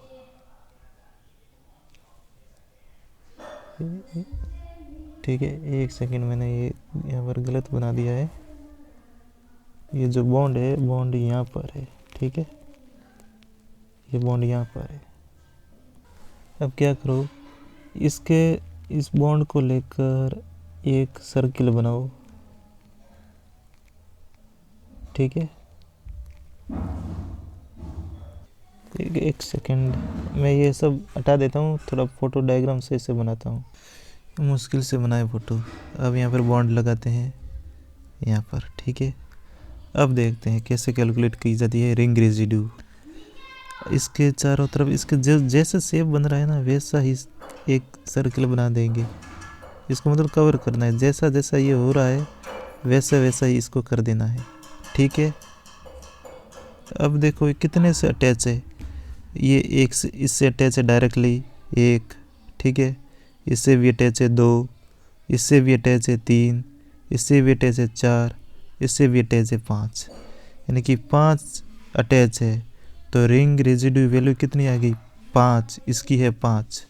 ठीक है। एक सेकंड, मैंने ये यहाँ पर गलत बना दिया है। ये जो बॉन्ड है, बॉन्ड यहाँ पर है, ठीक है, ये बॉन्ड यहाँ पर है। अब क्या करो, इस बॉन्ड को लेकर एक सर्किल बनाओ, ठीक है। एक सेकंड, मैं ये सब हटा देता हूँ, थोड़ा फोटो डायग्राम से इसे बनाता हूँ, मुश्किल से बनाए फोटो। अब यहाँ पर बॉन्ड लगाते हैं यहाँ पर, ठीक है। अब देखते हैं कैसे कैलकुलेट की जाती है रिंग रेजिड्यू। इसके चारों तरफ इसके जैसे शेप बन रहा है ना, वैसा ही एक सर्किल बना देंगे। इसको मतलब कवर करना है, जैसा जैसा ये हो रहा है वैसा वैसा ही इसको कर देना है, ठीक है। अब देखो कितने से अटैच है, ये एक से, इससे अटैच है डायरेक्टली एक, ठीक है। इससे भी अटैच है 2, इससे भी अटैच है 3, इससे भी अटैच है 4, इससे भी अटैच है 5, यानी कि 5 अटैच है। तो रिंग रेजिड्यू वैल्यू कितनी आ गई, 5, इसकी है 5,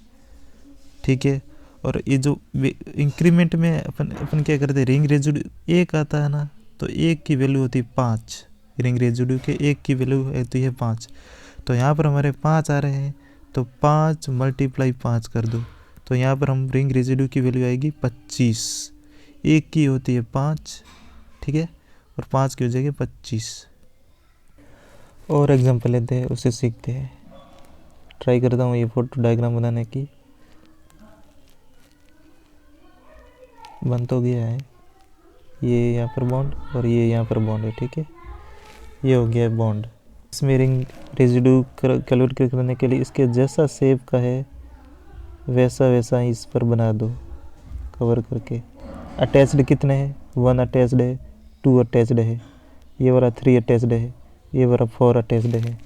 ठीक है। और ये जो इंक्रीमेंट में अपन क्या करते हैं, रिंग रेजिड्यू 1 आता है ना, तो 1 की वैल्यू होती है 5, रिंग रेजिड्यू के 1 की वैल्यू होती है 5। तो यहाँ पर हमारे 5 आ रहे हैं, तो 5 × 5 कर दो, तो यहाँ पर हम रिंग रेजिड्यू की वैल्यू आएगी 25। 1 की होती है 5, ठीक है, और 5 की हो जाएगी 25। और एग्जांपल लेते हैं, उसे सीखते हैं। ट्राई करता हूँ ये फोटो डायग्राम बनाने की, बन तो गया है। ये यहाँ पर बॉन्ड और ये यहाँ पर बॉन्ड है, ठीक है, ये हो गया बॉन्ड। इसमें रिंग रेजिड्यू कैलकुलेट करने के लिए इसके जैसा शेप का है वैसा वैसा ही इस पर बना दो कवर करके। अटैच्ड कितने हैं, 1 अटैच्ड है, 2 अटैच्ड है, ये वाला 3 अटैच्ड है, ये वाला 4 अटैच्ड है।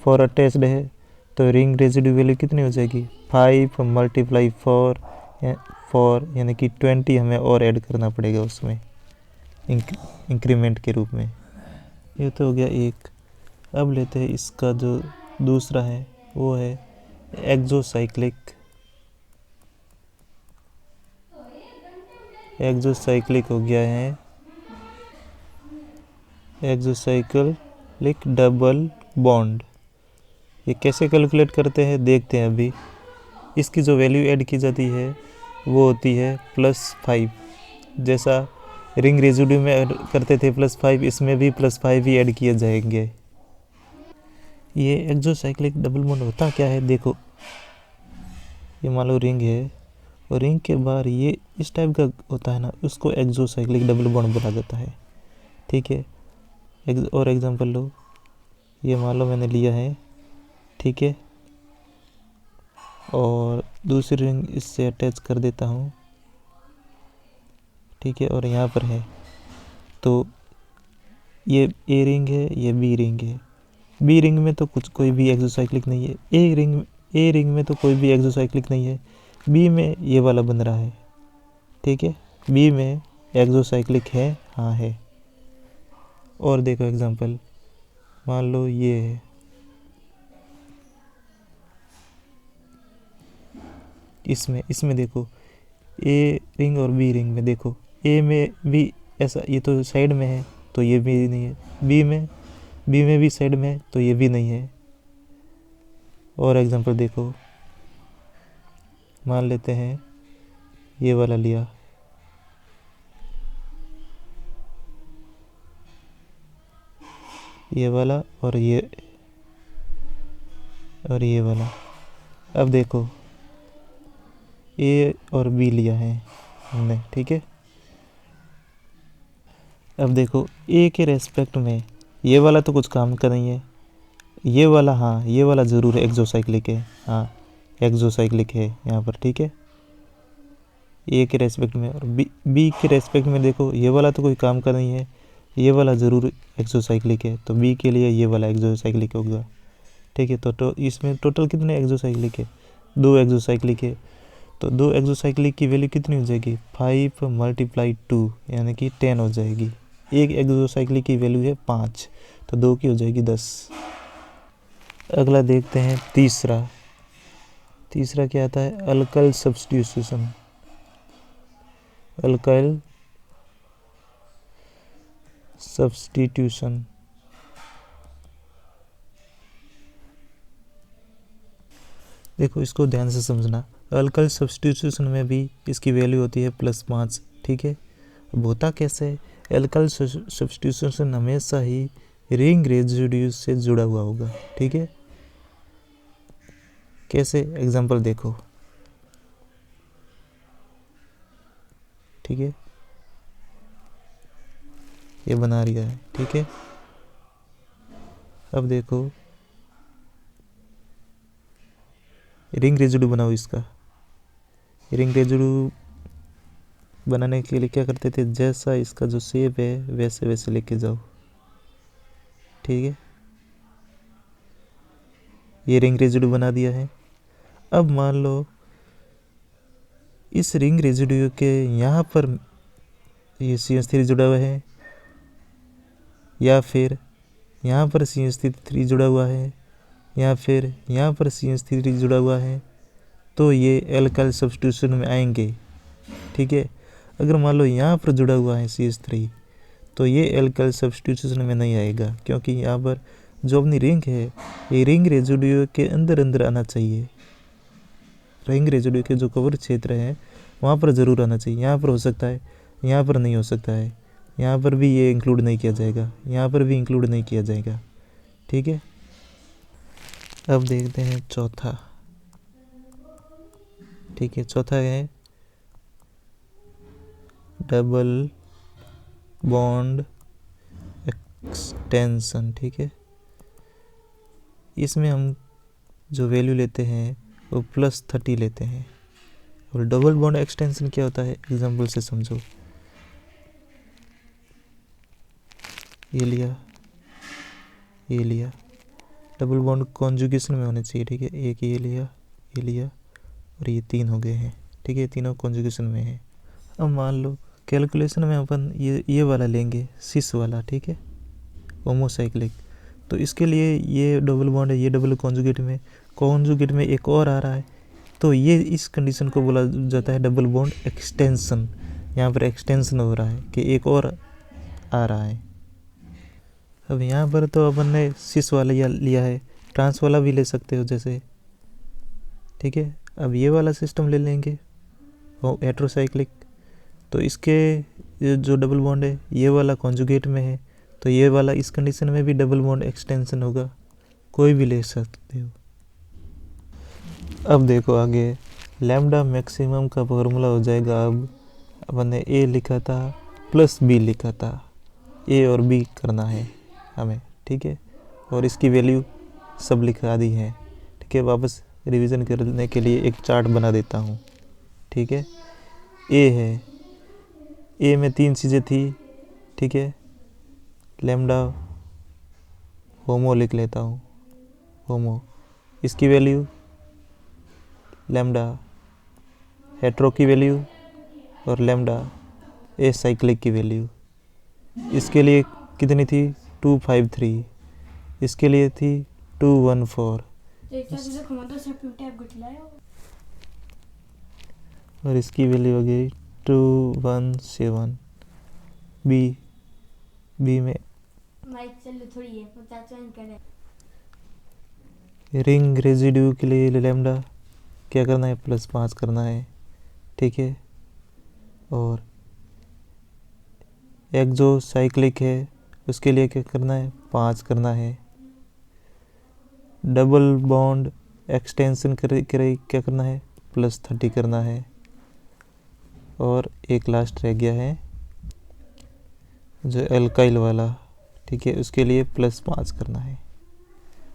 4 अटैच्ड है तो रिंग रेजिड्यू वैल्यू कितनी हो जाएगी, 5 × 4 यानी कि 20 हमें और ऐड करना पड़ेगा उसमें, इंक्रीमेंट के रूप में। ये तो हो गया एक। अब लेते हैं इसका जो दूसरा है वो है एक्सोसाइक्लिक। एक्सोसाइक्लिक हो गया है एक्सोसाइक्लिक डबल बॉन्ड। ये कैसे कैलकुलेट करते हैं देखते हैं अभी। इसकी जो वैल्यू ऐड की जाती है वो होती है +5। जैसा रिंग रेजिड्यू में ऐड करते थे +5, इसमें भी +5 ही ऐड किए जाएंगे। ये एक्सोसाइक्लिक डबल बॉन्ड होता क्या है देखो। ये मान लो रिंग है और रिंग के बाहर ये इस टाइप का होता है ना, उसको एक्सोसाइक्लिक डबल बॉन्ड बोला जाता है। ठीक है, और एग्जांपल लो, ये मान लो मैंने लिया है, ठीक है, और दूसरी रिंग इससे अटैच कर देता हूँ, ठीक है, और यहाँ पर है, तो ये ए रिंग है, ये बी रिंग है। बी रिंग में तो कोई भी एक्सोसाइक्लिक नहीं है। ए रिंग में तो कोई भी एक्सोसाइक्लिक नहीं है। बी में ये वाला बन रहा है, ठीक है, बी में एक्सोसाइक्लिक है, हाँ है। और देखो एग्जांपल, मान लो ये है, इसमें देखो ए रिंग और बी रिंग में देखो, ए में भी ऐसा, ये तो साइड में है तो ये भी नहीं है। बी में भी साइड में है तो ये भी नहीं है। और एग्जांपल देखो, मान लेते हैं ये वाला लिया, ये वाला और ये वाला। अब देखो ए और बी लिया है हमने, ठीक है। अब देखो ए के रेस्पेक्ट में ये वाला तो कुछ काम का नहीं है, ये वाला, हाँ ये वाला ज़रूर है, एक्सोसाइक्लिक है, हाँ एक्सोसाइक्लिक है यहाँ पर, ठीक है, ए के रेस्पेक्ट में। और बी के रेस्पेक्ट में देखो, ये वाला तो कोई काम का नहीं है, ये वाला ज़रूर एक्सोसाइक्लिक है, तो बी के लिए ये वाला एक्सोसाइक्लिक होगा, ठीक है। तो इसमें टोटल कितने एक्सोसाइक्लिक है? 2 एक्सोसाइक्लिक है। तो 2 एक्सोसाइक्लिक की वैल्यू कितनी हो जाएगी? 5 × 2 यानी कि 10 हो जाएगी। एक एक्सोसाइक्लिक की वैल्यू है 5, तो 2 की हो जाएगी 10। अगला देखते हैं तीसरा क्या आता है? Alkyl substitution. अल्काइल सब्स्टिट्यूशन, देखो इसको ध्यान से समझना। अल्काइल सब्स्टिट्यूशन में भी इसकी वैल्यू होती है +5, ठीक है। अब होता कैसे है? अल्काइल सब्स्टिट्यूशन हमेशा ही रिंग रेजिड्यू से जुड़ा हुआ होगा, ठीक है। कैसे? एग्जांपल देखो, ठीक है, ये बना लिया है, ठीक है। अब देखो रिंग रेजिड्यू बनाओ इसका। रिंग रेजिड्यू बनाने के लिए क्या करते थे? जैसा इसका जो शेप है वैसे वैसे लेके जाओ, ठीक है। ये रिंग रेजिड्यू बना दिया है। अब मान लो इस रिंग रेजिड्यू के यहाँ पर ये CH3 जुड़ा हुआ है, या फिर यहाँ पर CH3 जुड़ा हुआ है, या फिर यहाँ पर CH3 जुड़ा हुआ है, तो ये अल्काइल सब्स्टिट्यूशन में आएंगे, ठीक है। अगर मान लो यहाँ पर जुड़ा हुआ है CH3, तो ये अल्काइल सब्स्टिट्यूशन में नहीं आएगा, क्योंकि यहाँ पर जो अपनी रिंग है ये रिंग रेजिड्यू के अंदर आना चाहिए। रिंग रेजिड्यू के जो कवर क्षेत्र है वहाँ पर ज़रूर आना चाहिए। यहाँ पर हो सकता है, यहाँ पर नहीं हो सकता है, यहाँ पर भी ये इंक्लूड नहीं किया जाएगा, यहाँ पर भी इंक्लूड नहीं किया जाएगा, ठीक है। अब देखते हैं चौथा, ठीक है। चौथा है डबल बॉन्ड एक्सटेंशन, ठीक है। इसमें हम जो वैल्यू लेते हैं वो +30 लेते हैं। और डबल बॉन्ड एक्सटेंशन क्या होता है? एग्जांपल से समझो, ये लिया, डबल बॉन्ड कॉन्जुगेशन में होने चाहिए, ठीक है। एक ये लिया और ये 3 हो गए हैं, ठीक है, तीनों कॉन्जुगेशन में है। अब मान लो कैलकुलेशन में अपन ये वाला लेंगे, सिस वाला, ठीक है, होमोसाइक्लिक। तो इसके लिए ये डबल बॉन्ड है, ये डबल कॉन्जुगेट में एक और आ रहा है, तो ये इस कंडीशन को बोला जाता है डबल बॉन्ड एक्सटेंशन। यहाँ पर एक्सटेंशन हो रहा है कि एक और आ रहा है। अब यहाँ पर तो अपन ने सिस वाला लिया है, ट्रांस वाला भी ले सकते हो जैसे, ठीक है। अब ये वाला सिस्टम ले लेंगे हेटेरोसाइक्लिक। तो इसके जो डबल बॉन्ड है ये वाला कॉन्जुगेट में है, तो ये वाला इस कंडीशन में भी डबल बॉन्ड एक्सटेंशन होगा, कोई भी ले सकते हो। अब देखो आगे लैम्डा मैक्सिमम का फॉर्मूला हो जाएगा। अब अपन ने ए लिखा था प्लस बी लिखा था, ए और बी करना है हमें, ठीक है। और इसकी वैल्यू सब लिखा दी है, ठीक है। वापस रिवीजन करने के लिए एक चार्ट बना देता हूँ, ठीक है। ए है, ए में 3 चीज़ें थी, ठीक है। लैम्डा होमो लिख लेता हूँ, होमो, इसकी वैल्यू लैम्डा हेटेरो की वैल्यू और लैम्डा एसाइक्लिक की वैल्यू। इसके लिए कितनी थी 253, इसके लिए थी 214 और इसकी वैल्यू हो गई 217। बी में रिंग रेजिड्यू के लिए लैम्डा क्या करना है, +5 करना है, ठीक है। और एक्सोसाइक्लिक है उसके लिए क्या करना है, 5 करना है। डबल बॉन्ड एक्सटेंशन क्या करना है, +30 करना है। और एक लास्ट रह गया है जो एल्काइल वाला, ठीक है, उसके लिए +5 करना है।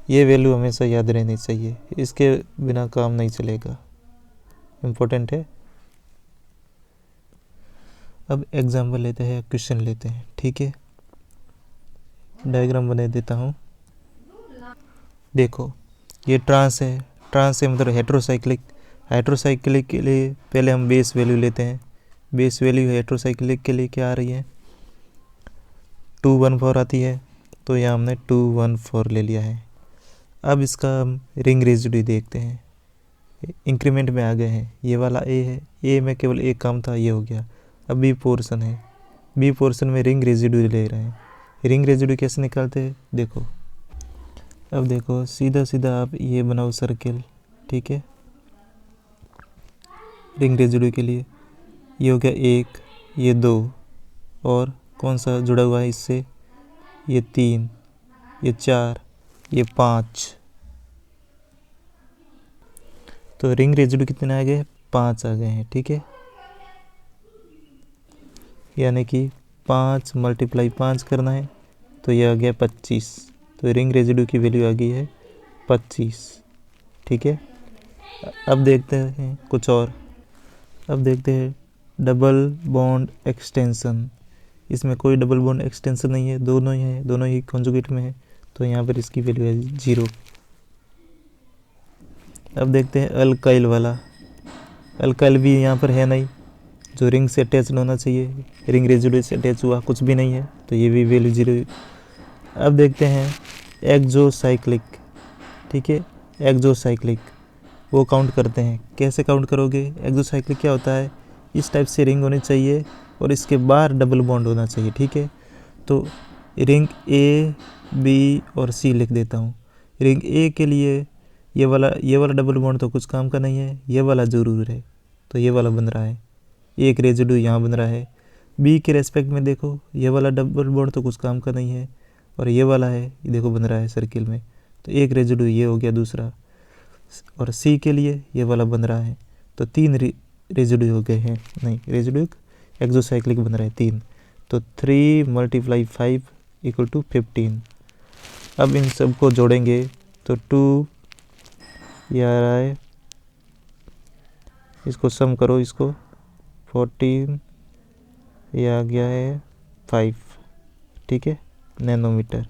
ये वैल्यू हमेशा याद रहनी चाहिए, इसके बिना काम नहीं चलेगा, इम्पोर्टेंट है। अब एग्जाम्पल लेते हैं, क्वेश्चन लेते हैं, ठीक है। डायग्राम बना देता हूँ। देखो ये ट्रांस है मतलब हेटेरोसाइक्लिक के लिए पहले हम बेस वैल्यू लेते हैं। बेस वैल्यू हेटेरोसाइक्लिक के लिए क्या आ रही है, 214 आती है, तो यहाँ हमने 214 ले लिया है। अब इसका हम रिंग रेजिड्यू देखते हैं, इंक्रीमेंट में आ गए हैं। ये वाला ए है, ए में केवल एक काम था, ये हो गया। अब बी पोर्शन है, बी पोर्शन में रिंग रेजिड्यू ले रहे हैं। रिंग रेजिड्यू कैसे निकालते हैं, देखो। अब देखो सीधा आप ये बनाओ सर्किल, ठीक है। रिंग रेजिड्यू के लिए ये हो गया 1, ये 2, और कौन सा जुड़ा हुआ है इससे, ये 3, ये 4, ये 5। तो रिंग रेजिड्यू कितने आ गए, 5 आ गए हैं, ठीक है। यानी कि 5 × 5 करना है, तो ये आ गया 25। तो रिंग रेजिड्यू की वैल्यू आ गई है 25, ठीक है। अब देखते हैं कुछ और। अब देखते हैं डबल बॉन्ड एक्सटेंशन। इसमें कोई डबल बॉन्ड एक्सटेंशन नहीं है, दोनों ही कॉन्जुगेट में है, तो यहाँ पर इसकी वैल्यू है 0। अब देखते हैं अल्काइल वाला। अल्काइल भी यहाँ पर है नहीं, जो रिंग से अटैच होना चाहिए, रिंग रेजिड्यू से अटैच हुआ कुछ भी नहीं है, तो ये भी वैल्यू 0। अब देखते हैं एक्सोसाइक्लिक, ठीक है। एक्सोसाइक्लिक वो काउंट करते हैं, कैसे काउंट करोगे। एक्सोसाइक्लिक क्या होता है, इस टाइप से रिंग होनी चाहिए और इसके बाहर डबल बॉन्ड होना चाहिए, ठीक है। तो रिंग ए, बी और सी लिख देता हूँ। रिंग ए के लिए ये वाला डबल बॉन्ड तो कुछ काम का नहीं है, ये वाला ज़रूर है, तो ये वाला बन रहा है, एक रेजिड्यू यहाँ बन रहा है। बी के रेस्पेक्ट में देखो, ये वाला डबल बॉन्ड तो कुछ काम का नहीं है, और ये वाला है, ये देखो बन रहा है सर्किल में, तो एक रेजिड्यू ये हो गया दूसरा। और सी के लिए ये वाला बन रहा है, तो 3 रेजिड्यू हो गए हैं, नहीं रेजिड्यू एक्सोसाइक्लिक बन रहा है 3, तो 3 × 5 = 15। अब इन सब को जोड़ेंगे तो 2 ये आ रहा है, इसको सम करो, इसको 14 ये आ गया है 5, ठीक है, नैनोमीटर।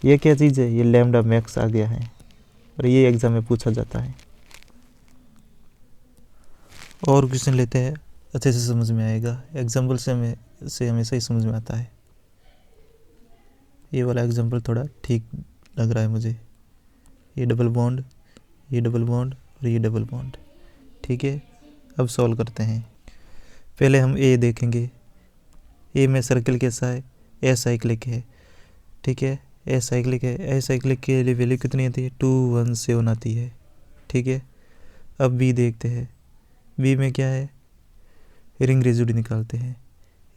ये क्या चीज़ है, ये लैम्डा मैक्स आ गया है, और ये एग्जाम में पूछा जाता है। और क्वेश्चन लेते हैं। अच्छे से समझ में आएगा। एग्जाम्पल से हमेशा ही समझ में आता है। ये वाला एग्जाम्पल थोड़ा ठीक लग रहा है मुझे। ये डबल बॉन्ड, ये डबल बॉन्ड और ये डबल बॉन्ड। ठीक है, अब सॉल्व करते हैं। पहले हम ए देखेंगे। ए में सर्कल कैसा है? एसाइक्लिक है। ठीक है, एसाइक्लिक है। एसाइक्लिक के लिए वैल्यू कितनी आती है? 217 आती है। ठीक है, अब बी देखते हैं। बी में क्या है? रिंग रेजिड्यू निकालते हैं।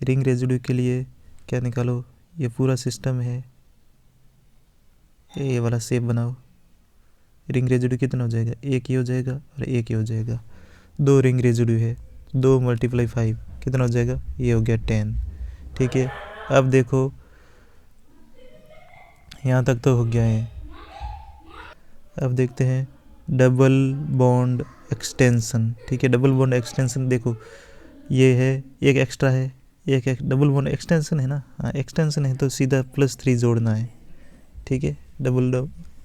रिंग रेजिड्यू के लिए क्या निकालो? ये पूरा सिस्टम है, ये वाला शेप बनाओ। रिंग रेजिड्यू कितना हो जाएगा? एक ही हो जाएगा और एक ही हो जाएगा। 2 रिंग रेजिड्यू है, 2 × 5 कितना हो जाएगा? ये हो गया 10। ठीक है, अब देखो यहाँ तक तो हो गया है। अब देखते हैं डबल बॉन्ड एक्सटेंशन। ठीक है, डबल बॉन्ड एक्सटेंशन देखो, ये है एक एक्स्ट्रा है, एक डबल बॉन्ड एक्सटेंशन है ना। हाँ, एक्सटेंशन है तो सीधा +3 जोड़ना है। ठीक है, डबल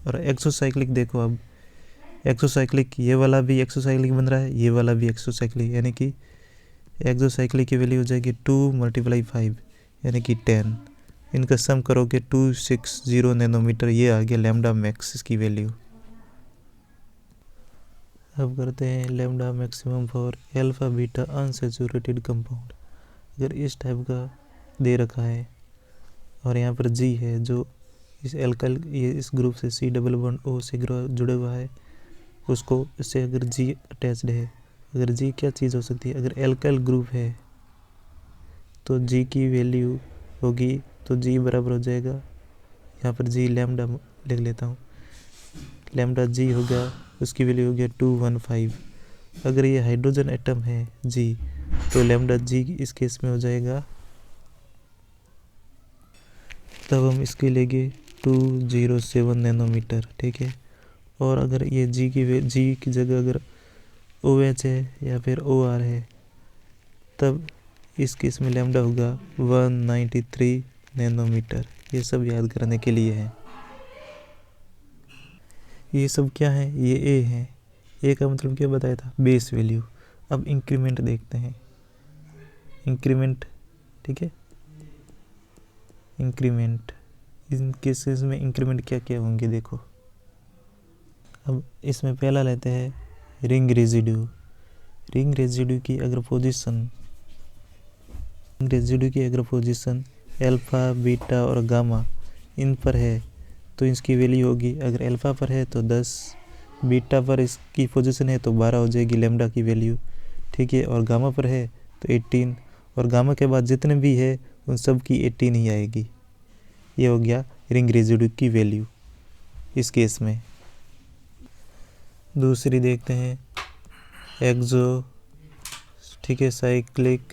और एक्सोसाइक्लिक देखो। अब एक्सोसाइक्लिक, ये वाला भी एक्सोसाइक्लिक बन रहा है, ये वाला भी एक्सोसाइक्लिक, यानी कि एक्सोसाइक्लिक की वैल्यू हो जाएगी 2 × 5 यानी कि 10। इनका सम करोगे 260 नैनोमीटर। ये आ गया लैम्डा मैक्स इसकी वैल्यू। अब करते हैं lambda maximum for alpha beta unsaturated compound. अगर इस टाइप का दे रखा है और यहाँ पर जी है जो इस एल्काइल, ये इस ग्रुप से C डबल बॉन्ड O से जुड़ा हुआ है, उसको इससे अगर जी अटैच्ड है, अगर जी क्या चीज़ हो सकती है? अगर एल्काइल ग्रुप है तो जी की वैल्यू होगी, तो जी बराबर हो जाएगा, यहाँ पर जी लैम्डा लिख लेता हूँ, लैम्डा जी होगा, उसकी वैल्यू हो गया 215। अगर ये हाइड्रोजन एटम है जी, तो लैम्डा जी इस केस में हो जाएगा, तब हम इसके लेंगे 207 नैनोमीटर। ठीक है, और अगर ये जी की जगह अगर OH है या फिर OR है, तब इस केस में लैम्डा होगा 193 नैनोमीटर। ये सब याद करने के लिए है। ये सब क्या है? ये ए है। ए का मतलब क्या बताया था? Base value. अब इंक्रीमेंट देखते हैं। इंक्रीमेंट, ठीक है, इंक्रीमेंट, इन केसेस में इंक्रीमेंट क्या क्या होंगे देखो। अब इसमें पहला लेते हैं रिंग रेजिड्यू। रिंग रेजिड्यू की अगर पोजीशन अल्फा बीटा और गामा इन पर है तो इसकी वैल्यू होगी, अगर अल्फा पर है तो 10, बीटा पर इसकी पोजीशन है तो 12 हो जाएगी लैम्डा की वैल्यू। ठीक है, और गामा पर है तो 18, और गामा के बाद जितने भी है उन सब की 18 ही आएगी। ये हो गया रिंग रेजिड्यू की वैल्यू इस केस में। दूसरी देखते हैं एक्सो, ठीक है, साइक्लिक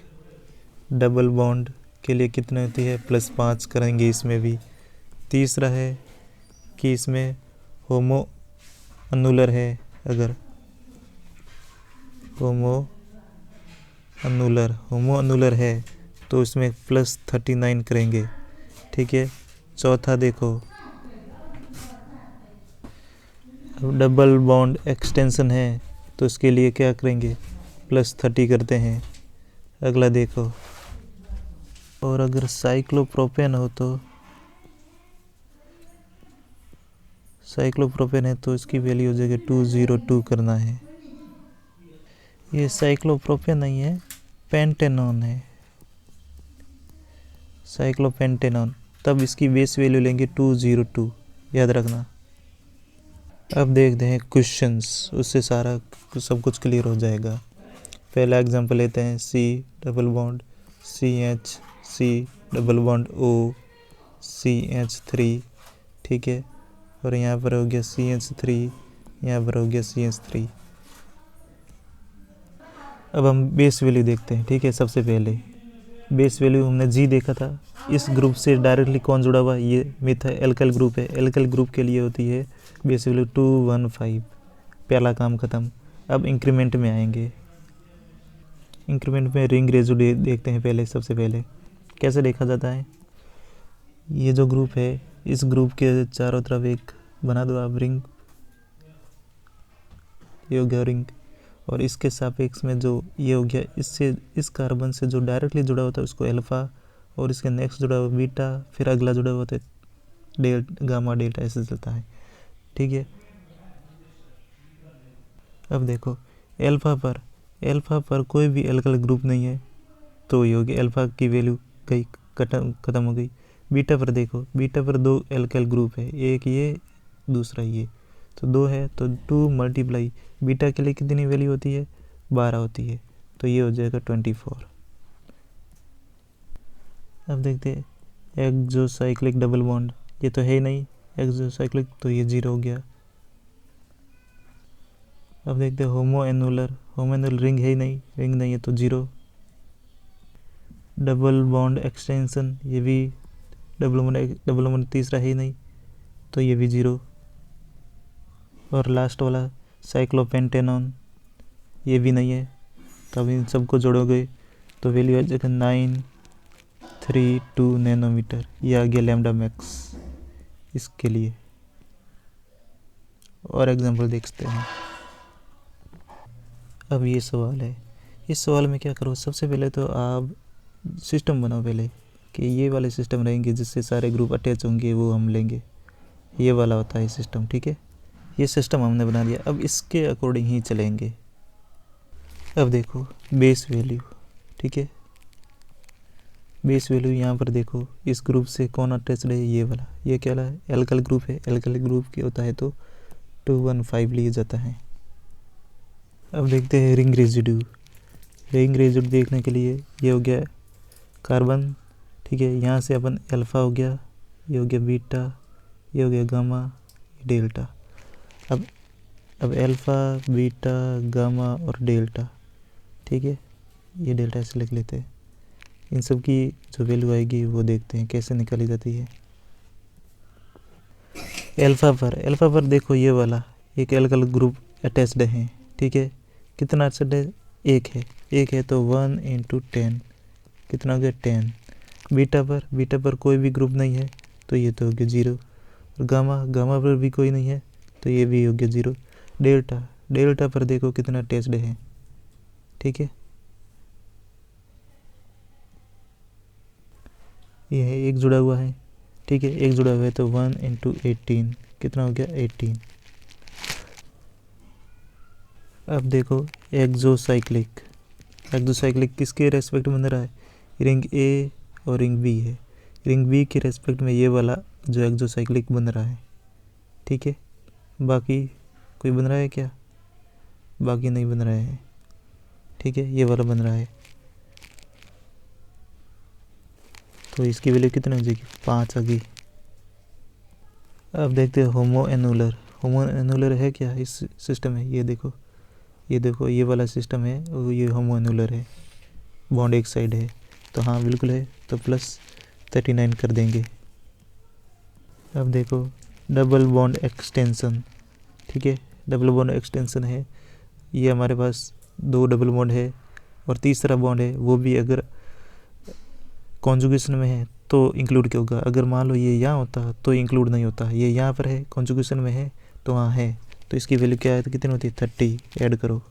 डबल बॉन्ड के लिए कितनी होती है? +5 करेंगे इसमें भी। तीसरा है कि इसमें होमो अनुलर है, अगर होमो अनुलर है तो इसमें +39 करेंगे। ठीक है, चौथा देखो, अब डबल बॉन्ड एक्सटेंशन है तो इसके लिए क्या करेंगे? +30 करते हैं। अगला देखो, और अगर साइक्लोप्रोपेन हो तो इसकी वैल्यू हो जाएगी 202 करना है। ये साइक्लोप्रोपेन नहीं है, पेंटेनॉन है, साइक्लोपेंटेनॉन। तब इसकी बेस वैल्यू लेंगे 202, याद रखना। अब देखते हैं क्वेश्चंस, उससे सारा सब कुछ क्लियर हो जाएगा। पहला एग्जांपल लेते हैं C double bond CH, C double bond O, CH3। ठीक है, और यहाँ पर हो गया CH3, यहाँ पर हो गया CH3। अब हम बेस वैल्यू देखते हैं। ठीक है, सबसे पहले बेस वैल्यू हमने G देखा था, इस ग्रुप से डायरेक्टली कौन जुड़ा हुआ? ये मिथाइल एल्काइल ग्रुप है। एल्काइल ग्रुप के लिए होती है बेस वैल्यू 215। पहला काम ख़त्म। अब इंक्रीमेंट में आएंगे। इंक्रीमेंट में रिंग रेजिड्यू देखते हैं। पहले सबसे पहले कैसे देखा जाता है? ये जो ग्रुप है, इस ग्रुप के चारों तरफ एक बना दो आप रिंग, ये हो गया रिंग, और इसके सापेक्ष में जो ये हो गया, इससे इस कार्बन से जो डायरेक्टली जुड़ा होता है उसको अल्फ़ा, और इसके नेक्स्ट जुड़ा हुआ बीटा, फिर अगला जुड़ा हुआ होता है गामा डेल्टा, ऐसे चलता है। ठीक है, अब देखो अल्फ़ा पर कोई भी एल्काइल ग्रुप नहीं है, तो ये होगी अल्फ़ा की वैल्यू गई, खत्म हो गई। बीटा पर देखो, बीटा पर 2 एल्काइल ग्रुप है, एक ये दूसरा ये, तो 2 है, तो 2 मल्टीप्लाई बीटा के लिए कितनी वैल्यू होती है, 12 होती है, तो ये हो जाएगा 24। अब देखते हैं एक्सोसाइक्लिक डबल बॉन्ड, ये तो है ही नहीं एक्सोसाइक्लिक, तो ये 0 हो गया। अब देखते हैं होमो एनुलर रिंग है ही नहीं, रिंग नहीं है तो 0। डबल बॉन्ड एक्सटेंशन, ये भी डबल बॉन्ड तीसरा है ही नहीं, तो ये भी 0। और लास्ट वाला साइक्लोपेंटेनॉन, ये भी नहीं है, तो अब इन सबको जोड़ोगे तो वैल्यू आ जाएगा 932 नैनोमीटर, ये आ गया लैम्डा मैक्स इसके लिए। और एग्जांपल देखते हैं। अब ये सवाल है, इस सवाल में क्या करो, सबसे पहले तो आप सिस्टम बनाओ पहले कि ये वाले सिस्टम रहेंगे जिससे सारे ग्रुप अटैच होंगे, वो हम लेंगे, ये वाला होता है सिस्टम। ठीक है, ये सिस्टम हमने बना दिया, अब इसके अकॉर्डिंग ही चलेंगे। अब देखो बेस वैल्यू, ठीक है, बेस वैल्यू यहाँ पर देखो, इस ग्रुप से कौन अटैच्ड है, ये वाला, ये क्या है, एल्काइल ग्रुप है, एल्काइल ग्रुप की होता है तो 215 लिया जाता है। अब देखते हैं रिंग रेजिड्यू। रिंग रेजिड्यू देखने के लिए ये हो गया कार्बन, ठीक है, यहाँ से अपन अल्फ़ा हो गया, ये हो गया बीटा, ये हो गया गामा, डेल्टा। अब अल्फ़ा, बीटा, गामा और डेल्टा, ठीक है, ये डेल्टा ऐसे लिख लेते हैं। इन सब की जो वैल्यू आएगी वो देखते हैं कैसे निकाली जाती है। अल्फ़ा पर देखो, ये वाला एक एल्काइल ग्रुप अटैच्ड है, ठीक है, कितना अटैच्ड है, एक है, तो 1 × 10 कितना हो गया, 10। बीटा पर कोई भी ग्रुप नहीं है, तो ये तो हो गया 0। और गामा पर भी कोई नहीं है, तो ये भी हो गया 0। डेल्टा पर देखो कितना अटैच्ड है, ठीक है, ये है, एक जुड़ा हुआ है, ठीक है, एक जुड़ा हुआ है, तो 1 × 18 कितना हो गया, 18। अब देखो एक्सोसाइक्लिक किसके रेस्पेक्ट में बन रहा है, रिंग ए और रिंग बी है, रिंग बी के रेस्पेक्ट में ये वाला जो एक्सोसाइक्लिक बन रहा है, ठीक है, बाकी कोई बन रहा है क्या, बाकी नहीं बन रहे हैं, ठीक है, ये वाला बन रहा है, तो इसकी वैल्यू कितनी हो जाएगी, 5 आ गई। अब देखते हैं होमो एनुलर है क्या इस सिस्टम में, ये देखो ये वाला सिस्टम है, और ये होमो एनुलर है, बॉन्ड एक साइड है, तो हाँ बिल्कुल है, तो +39 कर देंगे। अब देखो डबल बॉन्ड एक्सटेंशन, ठीक है, डबल बॉन्ड एक्सटेंशन है, ये हमारे पास 2 डबल बॉन्ड है, और तीसरा बॉन्ड है, वो भी अगर कॉन्जुगेशन में है तो इंक्लूड क्या होगा, अगर मान लो ये यहाँ होता तो इंक्लूड नहीं होता, ये यहाँ पर है, कॉन्जुगेशन में है तो हाँ है, तो इसकी वैल्यू क्या है, तो कितनी होती है, 30 ऐड करो।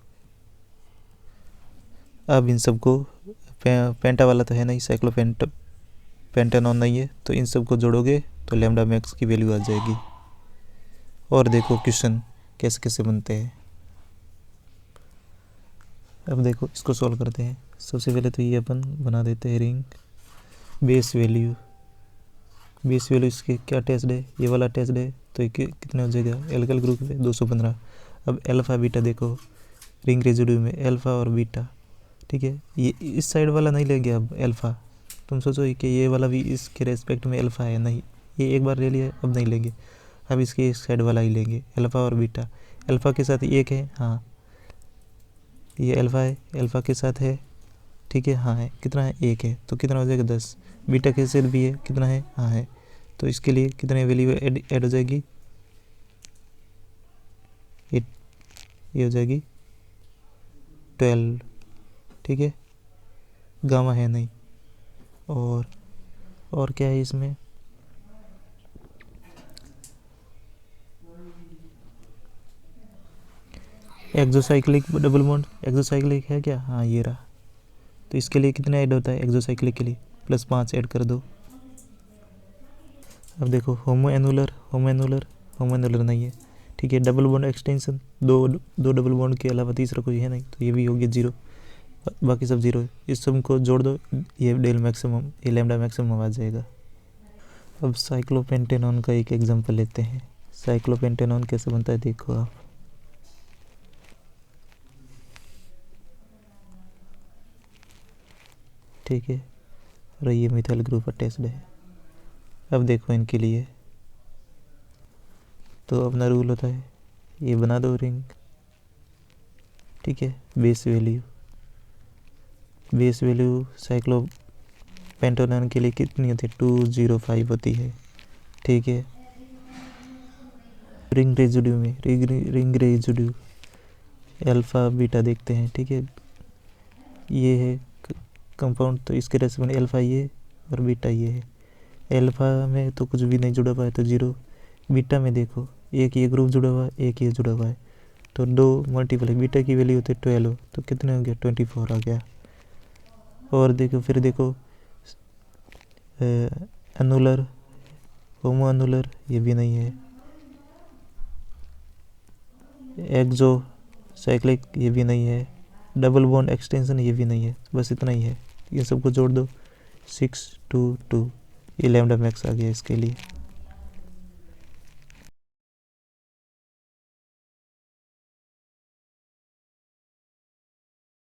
अब इन सबको पेंटा वाला तो है नहीं, साइक्लोपेंटानॉन नहीं है, तो इन सबको जोड़ोगे तो लैम्डा मैक्स की वैल्यू आ जाएगी। और देखो क्वेश्चन कैसे कैसे बनते हैं। अब देखो इसको सॉल्व करते हैं। सबसे पहले तो ये अपन बना देते हैं रिंग बेस वैल्यू इसके क्या टेस्ट है, ये वाला टेस्ट है, तो ये कितने हो जाएगा, एल्काइल ग्रुप में 215। अब अल्फ़ा बीटा देखो, रिंग रेजिड्यू में अल्फ़ा और बीटा, ठीक है, ये इस साइड वाला नहीं लेंगे। अब अल्फ़ा तुम सोचो कि ये वाला भी इसके रेस्पेक्ट में अल्फ़ा है, नहीं, ये एक बार ले लिया, अब नहीं लेंगे, अब इसके इस साइड वाला ही लेंगे, अल्फ़ा और बीटा। अल्फ़ा के साथ एक है, हाँ ये अल्फ़ा है, अल्फ़ा के साथ है, ठीक है, हाँ है, कितना है, एक है, तो कितना हो जाएगा 10। बीटा के साथ भी है, कितना है, हाँ है, तो इसके लिए कितने वैल्यू ऐड हो जाएगी, ये हो जाएगी 12, ठीक है, गामा है नहीं, और क्या है इसमें, एक्सोसाइक्लिक डबल बॉन्ड, एक्सोसाइक्लिक है क्या? हाँ ये रहा। तो इसके लिए कितना ऐड होता है एक्सोसाइक्लिक के लिए? +5 ऐड कर दो। अब देखो होमो एनुलर, होमो एनुलर, होमो एनुलर नहीं है, ठीक है। डबल बॉन्ड एक्सटेंशन, दो डबल बॉन्ड के अलावा तीसरा कोई है नहीं, तो ये भी हो गया 0, बाकी सब 0 है। इस सब को जोड़ दो, ये डेल मैक्सिमम, ये लैम्डा मैक्सिमम आ जाएगा। अब साइक्लोपेंटेनॉन का एक एग्जांपल लेते हैं। साइक्लोपेंटेनॉन कैसे बनता है देखो आप। ठीक है, और ये मिथाइल ग्रुप अटैच्ड है। अब देखो इनके लिए तो अपना रूल होता है, ये बना दो रिंग, ठीक है। बेस वैल्यू साइक्लोपेंटेनॉन के लिए कितनी होती है? 205 होती है, ठीक है। रिंग रेजिड्यू अल्फ़ा बीटा देखते हैं, ठीक है। ये है कंपाउंड, तो इसके रेसिपी अल्फ़ा ये और बीटा ये है। अल्फ़ा में तो कुछ भी नहीं जुड़ा हुआ है तो 0, बीटा में देखो एक ये ग्रुप जुड़ा हुआ है, एक ये जुड़ा हुआ है, तो 2 मल्टीपल है। बीटा की वैल्यू होती है 12, तो कितने हो गया? 24 आ गया। और देखो फिर देखो एनुलर, होमो एनुलर ये भी नहीं है, एक्सो साइक्लिक ये भी नहीं है, डबल बॉन्ड एक्सटेंशन ये भी नहीं है, बस इतना ही है। ये सबको जोड़ दो 6 2 2, ये लैम्डा मैक्स आ गया इसके लिए।